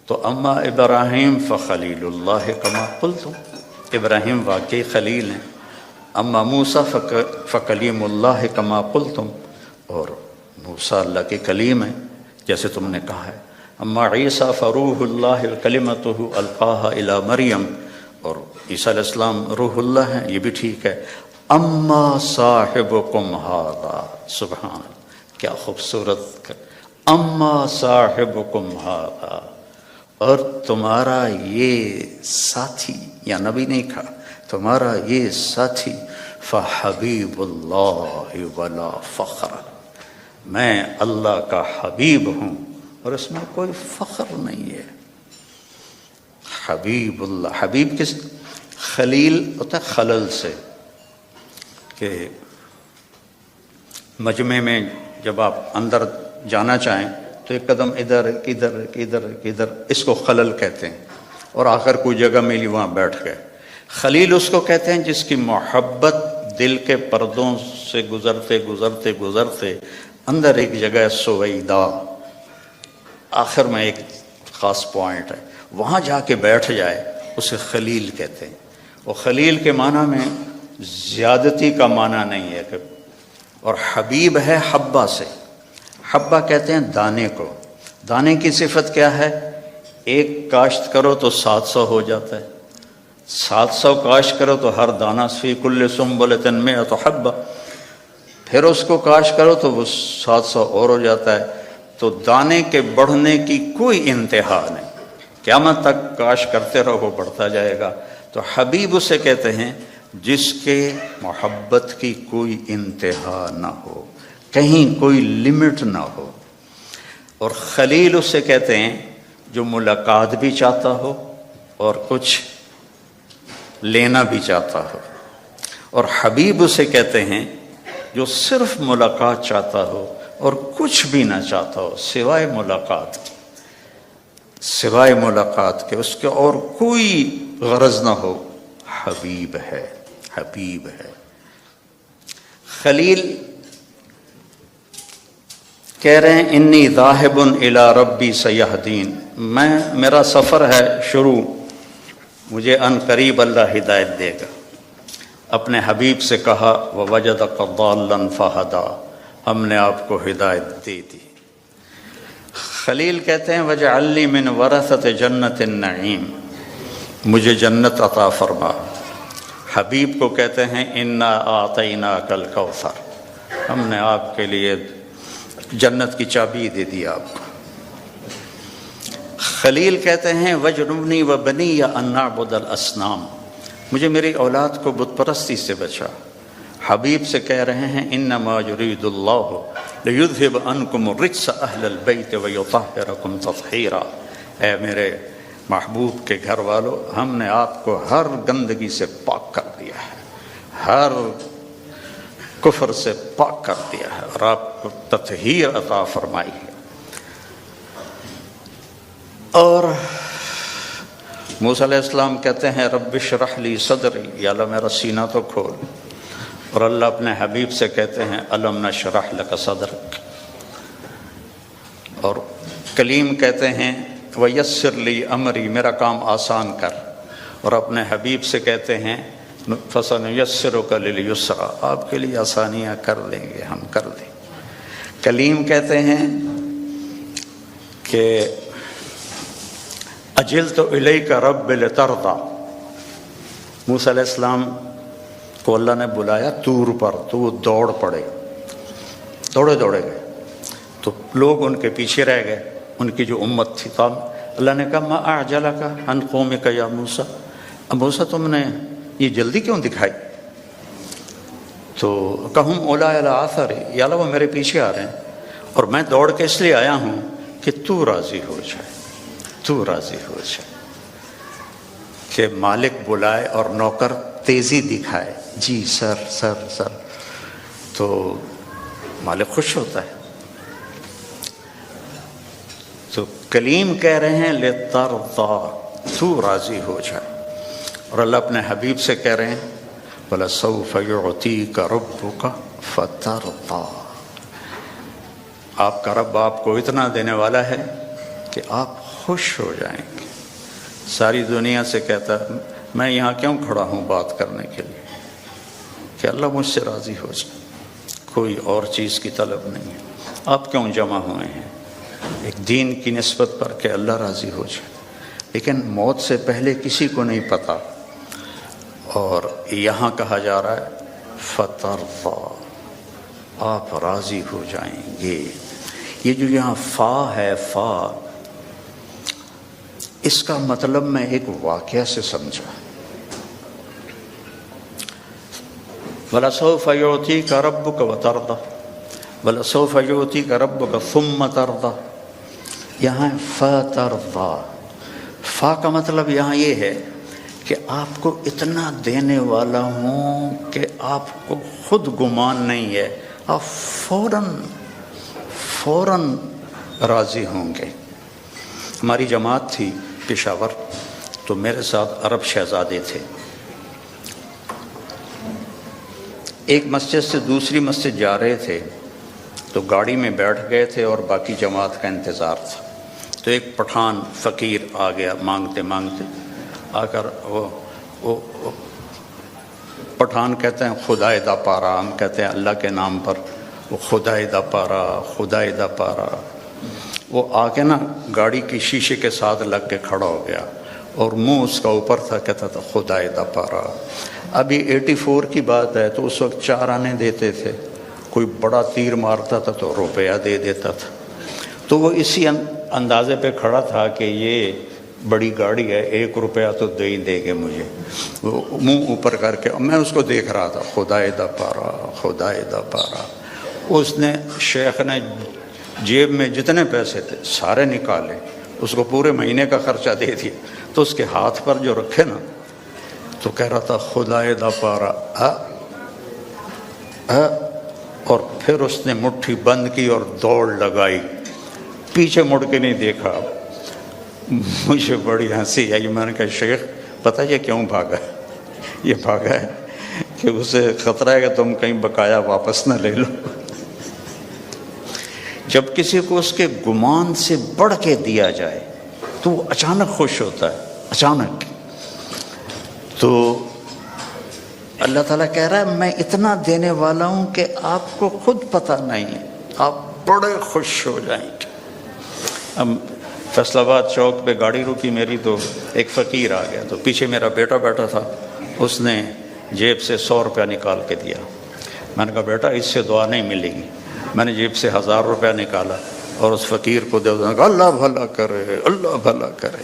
تو اما ابراہیم فخلیل اللہ کما قلتم، ابراہیم واقعی خلیل ہیں۔ اما موسیٰ فکلیم اللہ کما قلتم، اور موسیٰ اللہ کے کلیم ہیں جیسے تم نے کہا ہے۔ اما عیسیٰ فروح اللہ کلمتہ القاہا الی مریم، اور عیسیٰ علیہ السلام روح اللہ ہیں، یہ بھی ٹھیک ہے۔ اما صاحبکم ھذا، سبحان اللہ، کیا خوبصورت، اما صاحبکم ھذا، اور تمہارا یہ ساتھی، یا نبی نہیں کہا، تمہارا یہ ساتھی، فحبیب اللہ ولا فخر، میں اللہ کا حبیب ہوں اور اس میں کوئی فخر نہیں ہے۔ حبیب اللہ، حبیب کس، خلیل ہوتا ہے خلل سے، کہ مجمع میں جب آپ اندر جانا چاہیں تو ایک قدم ادھر ادھر ادھر ادھر، اس کو خلل کہتے ہیں، اور آخر کوئی جگہ ملی وہاں بیٹھ گئے۔ خلیل اس کو کہتے ہیں جس کی محبت دل کے پردوں سے گزرتے گزرتے گزرتے اندر ایک جگہ سویدہ، آخر میں ایک خاص پوائنٹ ہے، وہاں جا کے بیٹھ جائے، اسے خلیل کہتے ہیں۔ اور خلیل کے معنی میں زیادتی کا معنی نہیں ہے، اور حبیب ہے حبہ سے، حبہ کہتے ہیں دانے کو۔ دانے کی صفت کیا ہے؟ ایک کاشت کرو تو 700 ہو جاتا ہے، 700 کاشت کرو تو ہر دانہ فی کل سنبلۃ مئۃ حبہ، پھر اس کو کاشت کرو تو وہ 700 اور ہو جاتا ہے۔ تو دانے کے بڑھنے کی کوئی انتہا نہیں، قیامت تک کاشت کرتے رہو وہ بڑھتا جائے گا۔ تو حبیب اسے کہتے ہیں جس کے محبت کی کوئی انتہا نہ ہو، کہیں کوئی لمٹ نہ ہو۔ اور خلیل اسے کہتے ہیں جو ملاقات بھی چاہتا ہو اور کچھ لینا بھی چاہتا ہو، اور حبیب اسے کہتے ہیں جو صرف ملاقات چاہتا ہو اور کچھ بھی نہ چاہتا ہو سوائے ملاقات کی، سوائے ملاقات کے، اس کے اور کوئی غرض نہ ہو، حبیب ہے، حبیب ہے۔ خلیل کہہ رہے ہیں انی ذاہب الی ربی سیہدین، میرا سفر ہے شروع، مجھے ان قریب اللہ ہدایت دے گا۔ اپنے حبیب سے کہا ووجدک ضالا فہدی، ہم نے آپ کو ہدایت دے دی۔ خلیل کہتے ہیں وجعل لی من ورثۃ جنت النعیم، مجھے جنت عطا فرما۔ حبیب کو کہتے ہیں انا اعطیناک الکوثر، ہم نے آپ کے لیے جنت کی چابی دے دی آپ کو۔ خلیل کہتے ہیں وجنبنی و بنی ان نعبد الاصنام، مجھے میری اولاد کو بت پرستی سے بچا۔ حبیب سے کہہ رہے ہیں انما یرید اللہ لیذھب عنکم الرجس اہل البیت ویطہرکم تطہیرا، اے میرے محبوب کے گھر والو، ہم نے آپ کو ہر گندگی سے پاک کر دیا ہے، ہر کفر سے پاک کر دیا ہے اور آپ کو تطہیر عطا فرمائی ہے۔ اور موسیٰ علیہ السلام کہتے ہیں رب اشرح لی صدری، یا اللہ میرا سینہ تو کھول، اور اللہ اپنے حبیب سے کہتے ہیں الم نشرح لک صدرک۔ اور کلیم کہتے ہیں ویسر لی امری، میرا کام آسان کر، اور اپنے حبیب سے کہتے ہیں فسنیسرک للیسرا، آپ کے لیے آسانیاں کر دیں گے، ہم کر دیں۔ کلیم کہتے ہیں کہ اجلت الیک رب لترضی، موسیٰ علیہ السلام کو اللہ نے بلایا طور پر، تو وہ دوڑ پڑے، دوڑے گئے، تو لوگ ان کے پیچھے رہ گئے، ان کی جو امت تھی۔ تو اللہ نے کہا ما اعجلک عن قومک یا موسیٰ، موسیٰ تم نے یہ جلدی کیوں دکھائی؟ تو کہم اولیٰ علی آثری، یا اللہ وہ میرے پیچھے آ رہے ہیں، اور میں دوڑ کے اس لیے آیا ہوں کہ تو راضی ہو جائے، تو راضی ہو جائے، کہ مالک بلائے اور نوکر تیزی دکھائے، جی سر، تو مالک خوش ہوتا ہے۔ تو کلیم کہہ رہے ہیں لترضی، تو راضی ہو جائے، اور اللہ اپنے حبیب سے کہہ رہے ہیں وَلَسَوْفَ يُعْطِيكَ رَبُّكَ فَتَرْضَىٰ، آپ کا رب آپ کو اتنا دینے والا ہے کہ آپ خوش ہو جائیں گے۔ ساری دنیا سے کہتا ہے میں یہاں کیوں کھڑا ہوں بات کرنے کے لیے، کہ اللہ مجھ سے راضی ہو جائے، کوئی اور چیز کی طلب نہیں ہے۔ آپ کیوں جمع ہوئے ہیں؟ ایک دین کی نسبت پر کہ اللہ راضی ہو جائے، لیکن موت سے پہلے کسی کو نہیں پتہ، اور یہاں کہا جا رہا ہے فترضیٰ، آپ راضی ہو جائیں گے۔ یہ جو یہاں فا ہے، فا، اس کا مطلب میں ایک واقعہ سے سمجھا۔ وَلَسَوْفَ يُعْطِيكَ رَبُّكَ وَتَرْضَىٰ، وَلَسَوْفَ يُعْطِيكَ رَبُّكَ ثُمَّ تَرْضَىٰ، یہاں فَتَرْضَىٰ، فا کا مطلب یہاں یہ ہے کہ آپ کو اتنا دینے والا ہوں کہ آپ کو خود گمان نہیں ہے، آپ فوراً راضی ہوں گے۔ ہماری جماعت تھی پشاور، تو میرے ساتھ عرب شہزادے تھے۔ ایک مسجد سے دوسری مسجد جا رہے تھے، تو گاڑی میں بیٹھ گئے تھے اور باقی جماعت کا انتظار تھا۔ تو ایک پٹھان فقیر آ گیا، مانگتے آ کر وہ پٹھان کہتے ہیں خدائے دا پارا، ہم کہتے ہیں اللہ کے نام پر، وہ خدائے دا پارا، وہ آ کے نا گاڑی کی شیشے کے ساتھ لگ کے کھڑا ہو گیا، اور منہ اس کا اوپر تھا، کہتا تھا خدائے دا پارا۔ ابھی 84 کی بات ہے، تو اس وقت 4 آنے دیتے تھے، کوئی بڑا تیر مارتا تھا تو روپیہ دے دیتا تھا۔ تو وہ اسی اندازے پہ کھڑا تھا کہ یہ بڑی گاڑی ہے، 1 روپیہ تو دے ہی دے گے مجھے، وہ منہ اوپر کر کے، میں اس کو دیکھ رہا تھا، خدائے دا پارا۔ اس نے، شیخ نے جیب میں جتنے پیسے تھے سارے نکالے، اس کو پورے مہینے کا خرچہ دے دیا، تو اس کے ہاتھ پر جو رکھے نا، تو کہہ رہا تھا خدائے دا پارا، اور پھر اس نے مٹھی بند کی اور دوڑ لگائی، پیچھے مڑ کے نہیں دیکھا۔ مجھے بڑی ہنسی آئی، میں نے کہا شیخ پتہ یہ کیوں بھاگا؟ یہ بھاگا ہے کہ اسے خطرہ ہے کہ تم کہیں بقایا واپس نہ لے لو۔ جب کسی کو اس کے گمان سے بڑھ کے دیا جائے تو وہ اچانک خوش ہوتا ہے، اچانک۔ تو اللہ تعالیٰ کہہ رہا ہے میں اتنا دینے والا ہوں کہ آپ کو خود پتہ نہیں ہے، آپ بڑے خوش ہو جائیں گے۔ اب فیصل آباد چوک پہ گاڑی روکی میری، تو ایک فقیر آ گیا، تو پیچھے میرا بیٹا بیٹھا تھا، اس نے جیب سے 100 روپیہ نکال کے دیا۔ میں نے کہا بیٹا اس سے دعا نہیں ملے گی، میں نے جیب سے 1000 روپیہ نکالا اور اس فقیر کو دے دیا، اللہ بھلا کرے، اللہ بھلا کرے۔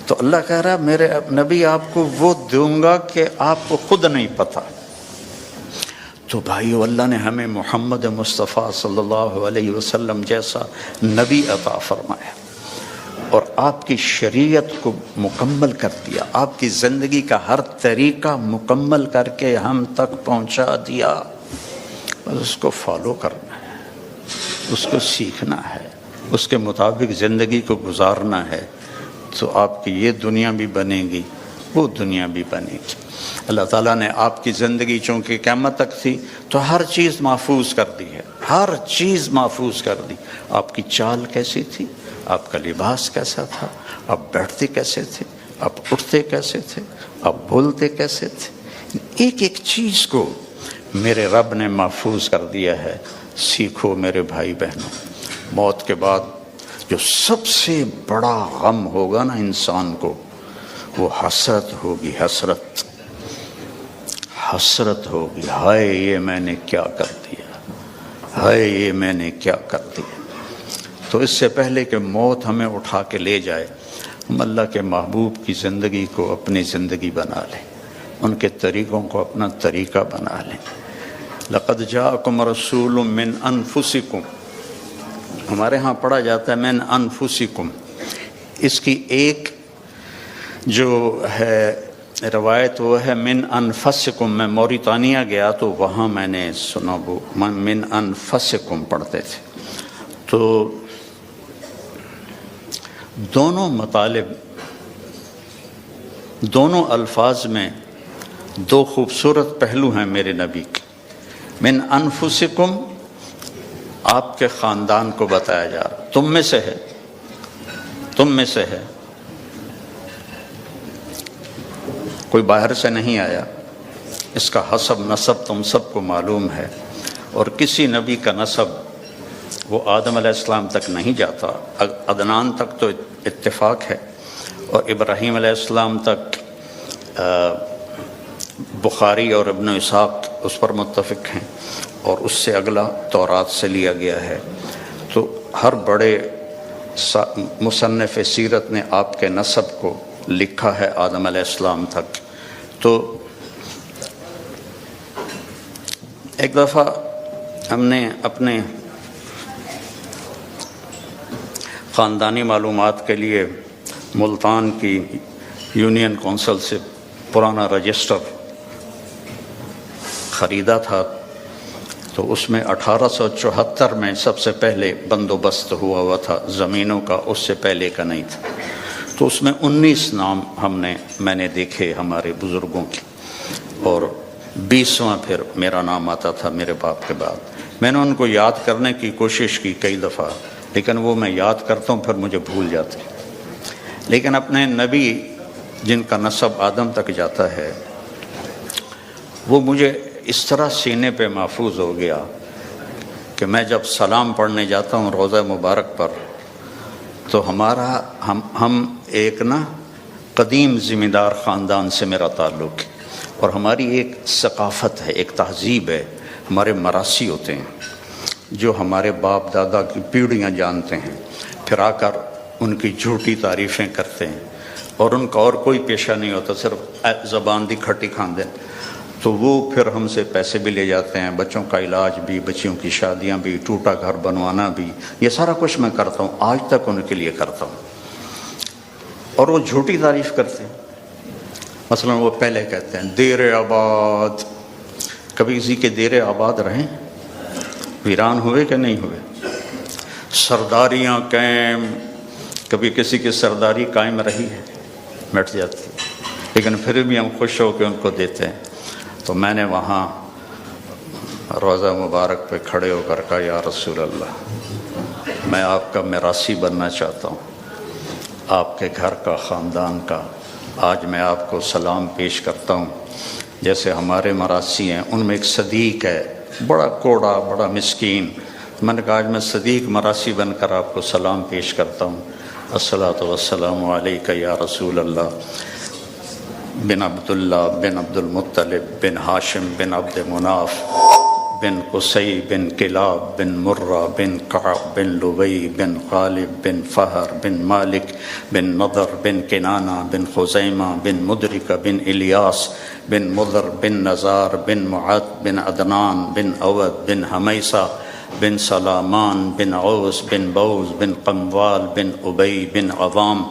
تو اللہ کہہ رہا میرے نبی آپ کو وہ دوں گا کہ آپ کو خود نہیں پتہ۔ تو بھائیو، اللہ نے ہمیں محمد مصطفیٰ صلی اللہ علیہ وسلم جیسا نبی عطا فرمایا اور آپ کی شریعت کو مکمل کر دیا، آپ کی زندگی کا ہر طریقہ مکمل کر کے ہم تک پہنچا دیا۔ بس اس کو فالو کرنا ہے، اس کو سیکھنا ہے، اس کے مطابق زندگی کو گزارنا ہے، تو آپ کی یہ دنیا بھی بنے گی، وہ دنیا بھی بنے گی۔ اللہ تعالیٰ نے آپ کی زندگی چونکہ قیامت تک تھی تو ہر چیز محفوظ کر دی ہے، ہر چیز محفوظ کر دی۔ آپ کی چال کیسی تھی، آپ کا لباس کیسا تھا، آپ بیٹھتے کیسے تھے، آپ اٹھتے کیسے تھے، آپ بولتے کیسے تھے، ایک ایک چیز کو میرے رب نے محفوظ کر دیا ہے۔ سیکھو میرے بھائی بہنوں، موت کے بعد جو سب سے بڑا غم ہوگا نا انسان کو، وہ حسرت ہوگی، حسرت ہوگی، ہائے یہ میں نے کیا کر دیا، ہائے یہ میں نے کیا کر دیا۔ تو اس سے پہلے کہ موت ہمیں اٹھا کے لے جائے، ہم اللہ کے محبوب کی زندگی کو اپنی زندگی بنا لیں، ان کے طریقوں کو اپنا طریقہ بنا لیں۔ لقد جاءکم رسول من انفسکم، ہمارے ہاں پڑھا جاتا ہے من انفسکم، اس کی ایک جو ہے روایت وہ ہے من انفسکم۔ میں موریتانیہ گیا تو وہاں میں نے سنا وہ من انفسکم پڑھتے تھے۔ تو دونوں مطالب، دونوں الفاظ میں دو خوبصورت پہلو ہیں میرے نبی کے۔ من انفسکم آپ کے خاندان کو بتایا جا رہا، تم میں سے ہے، تم میں سے ہے، کوئی باہر سے نہیں آیا، اس کا حسب نسب تم سب کو معلوم ہے، اور کسی نبی کا نسب وہ آدم علیہ السلام تک نہیں جاتا، عدنان تک تو اتفاق ہے، اور ابراہیم علیہ السلام تک بخاری اور ابن اسحاق اس پر متفق ہیں، اور اس سے اگلا تورات سے لیا گیا ہے۔ تو ہر بڑے مصنف سیرت نے آپ کے نسب کو لکھا ہے آدم علیہ السلام تک۔ تو ایک دفعہ ہم نے اپنے خاندانی معلومات کے لیے ملتان کی یونین کونسل سے پرانا رجسٹر خریدا تھا، تو اس میں 1874 میں سب سے پہلے بندوبست ہوا تھا زمینوں کا، اس سے پہلے کا نہیں تھا۔ تو اس میں 19 نام میں نے دیکھے ہمارے بزرگوں کے، اور 20واں پھر میرا نام آتا تھا میرے باپ کے بعد۔ میں نے ان کو یاد کرنے کی کوشش کی کئی دفعہ، لیکن وہ میں یاد کرتا ہوں پھر مجھے بھول جاتے۔ لیکن اپنے نبی جن کا نسب آدم تک جاتا ہے، وہ مجھے اس طرح سینے پہ محفوظ ہو گیا کہ میں جب سلام پڑھنے جاتا ہوں روضہ مبارک پر، تو ہم ایک قدیم ذمہ دار خاندان سے میرا تعلق ہے، اور ہماری ایک ثقافت ہے، ایک تہذیب ہے، ہمارے مراسی ہوتے ہیں جو ہمارے باپ دادا کی پیڑھیاں جانتے ہیں، پھر آ کر ان کی جھوٹی تعریفیں کرتے ہیں، اور ان کا اور کوئی پیشہ نہیں ہوتا، صرف زبان دی کھٹی کھاندے۔ تو وہ پھر ہم سے پیسے بھی لے جاتے ہیں، بچوں کا علاج بھی، بچیوں کی شادیاں بھی، ٹوٹا گھر بنوانا بھی، یہ سارا کچھ میں کرتا ہوں، آج تک ان کے لیے کرتا ہوں، اور وہ جھوٹی تعریف کرتے ہیں۔ مثلا وہ پہلے کہتے ہیں دیر آباد، کبھی کسی کے دیر آباد رہیں، ویران ہوئے کہ نہیں ہوئے؟ سرداریاں قائم، کبھی کسی کی سرداری قائم رہی ہے؟ مٹ جاتی، لیکن پھر بھی ہم خوش ہو کے ان کو دیتے ہیں۔ تو میں نے وہاں روضہ مبارک پہ کھڑے ہو کر کہا یا رسول اللہ، میں آپ کا میراثی بننا چاہتا ہوں، آپ کے گھر کا، خاندان کا۔ آج میں آپ کو سلام پیش کرتا ہوں، جیسے ہمارے مراثی ہیں، ان میں ایک صدیق ہے، بڑا کوڑا، بڑا مسکین۔ میں نے کہا آج میں صدیق مراثی بن کر آپ کو سلام پیش کرتا ہوں، الصلاۃ والسلام علیک یا رسول اللہ، بن عبداللہ بن عبد المطلب بن ہاشم بن عبد مناف بن قصي بن كلاب بن مرة بن كعب بن لبي بن غالب بن فهر بن مالك بن نضر بن كنانة بن خزيمة بن مدركة بن إلياس بن مضر بن نزار بن معد بن عدنان بن أود بن هميصة بن سلامان بن عوس بن بوز بن قموال بن أبي بن عظام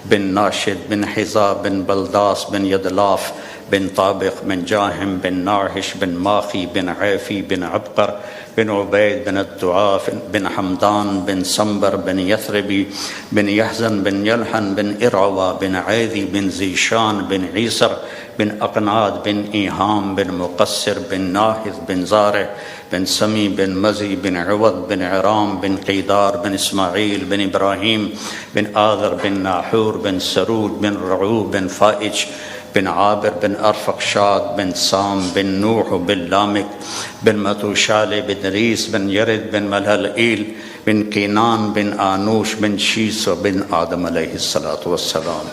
بن ناشد بن حزاب بن بلداس بن يدلاف بن طابق بن جاهم بن ناحش بن ماخي بن عافي بن عبقر بن عبيد بن الدعاف بن حمدان بن سنبر بن يثربي بن يحزن بن يلحن بن إرعوى بن عاذي بن زيشان بن عيسر بن أقناد بن إيهام بن مقصر بن ناهض بن زارع بن سمي بن مزي بن عوض بن عرام بن قيدار بن إسماعيل بن إبراهيم بن آذر بن ناحور بن سرود بن رعوب بن فائج بن عابر بن أرفقشاد بن سام بن نوح بن لامك بن متوشالي بن ريس بن يرد بن ملهلئيل بن كينان بن آنوش بن شيس بن آدم علیہ السلام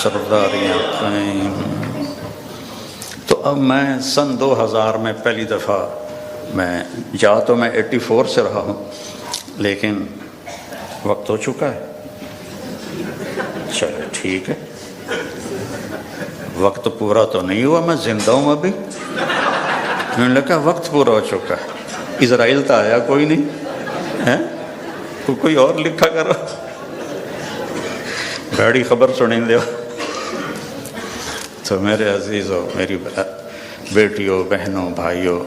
سرداریاں قائم. تو اب میں سن 2000 میں پہلی دفعہ میں تو میں 84 سے رہا ہوں، لیکن وقت ہو چکا ہے. چلو ٹھیک ہے، وقت پورا تو نہیں ہوا، میں زندہ ہوں ابھی. میں نے کہا وقت پورا ہو چکا ہے. اسرائیل تو آیا کوئی نہیں ہے، کوئی اور لکھا کرو، بڑی خبر سنیں دے. تو میرے عزیزوں، میری بیٹیوں، بہنوں، بھائیوں،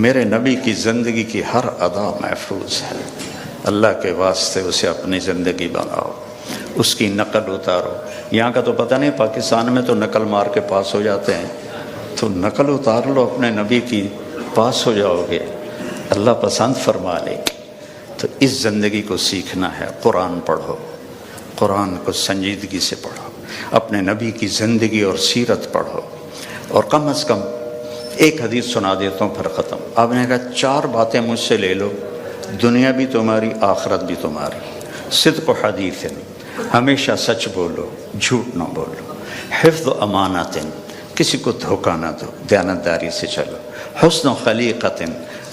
میرے نبی کی زندگی کی ہر ادا محفوظ ہے. اللہ کے واسطے اسے اپنی زندگی بناؤ، اس کی نقل اتارو. یہاں کا تو پتہ نہیں، پاکستان میں تو نقل مار کے پاس ہو جاتے ہیں، تو نقل اتار لو اپنے نبی کی، پاس ہو جاؤ گے، اللہ پسند فرما لے. تو اس زندگی کو سیکھنا ہے. قرآن پڑھو، قرآن کو سنجیدگی سے پڑھو، اپنے نبی کی زندگی اور سیرت پڑھو، اور کم از کم ایک حدیث سنا دیتا ہوں پھر ختم. آپ نے کہا 4 باتیں مجھ سے لے لو، دنیا بھی تمہاری، آخرت بھی تمہاری. صدق و حدیث، ہمیشہ سچ بولو، جھوٹ نہ بولو. حفظ و امانت، کسی کو دھوکہ نہ دو، دیانتداری سے چلو. حسن و خلیقت،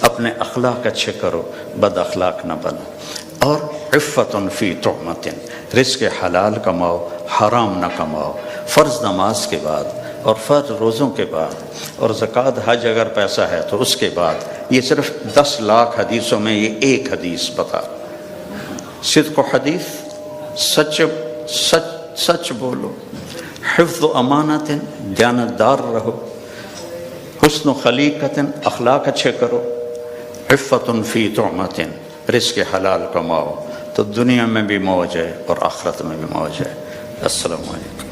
اپنے اخلاق اچھے کرو، بد اخلاق نہ بنو. اور عفت فی طعمت، رزق حلال کماؤ، حرام نہ کماؤ. فرض نماز کے بعد اور فرض روزوں کے بعد اور زکوٰۃ حج اگر پیسہ ہے تو اس کے بعد. یہ صرف 10 لاکھ حدیثوں میں یہ ایک حدیث بتا. صدق و حدیث، سچ بولو. حفظ و امانت، دیانتدار رہو. حسن و خلیقت، اخلاق اچھے کرو. عفت فی طعمت، رزق حلال کماؤ، تو دنیا میں بھی موج ہے اور آخرت میں بھی موج ہے. السلام علیکم.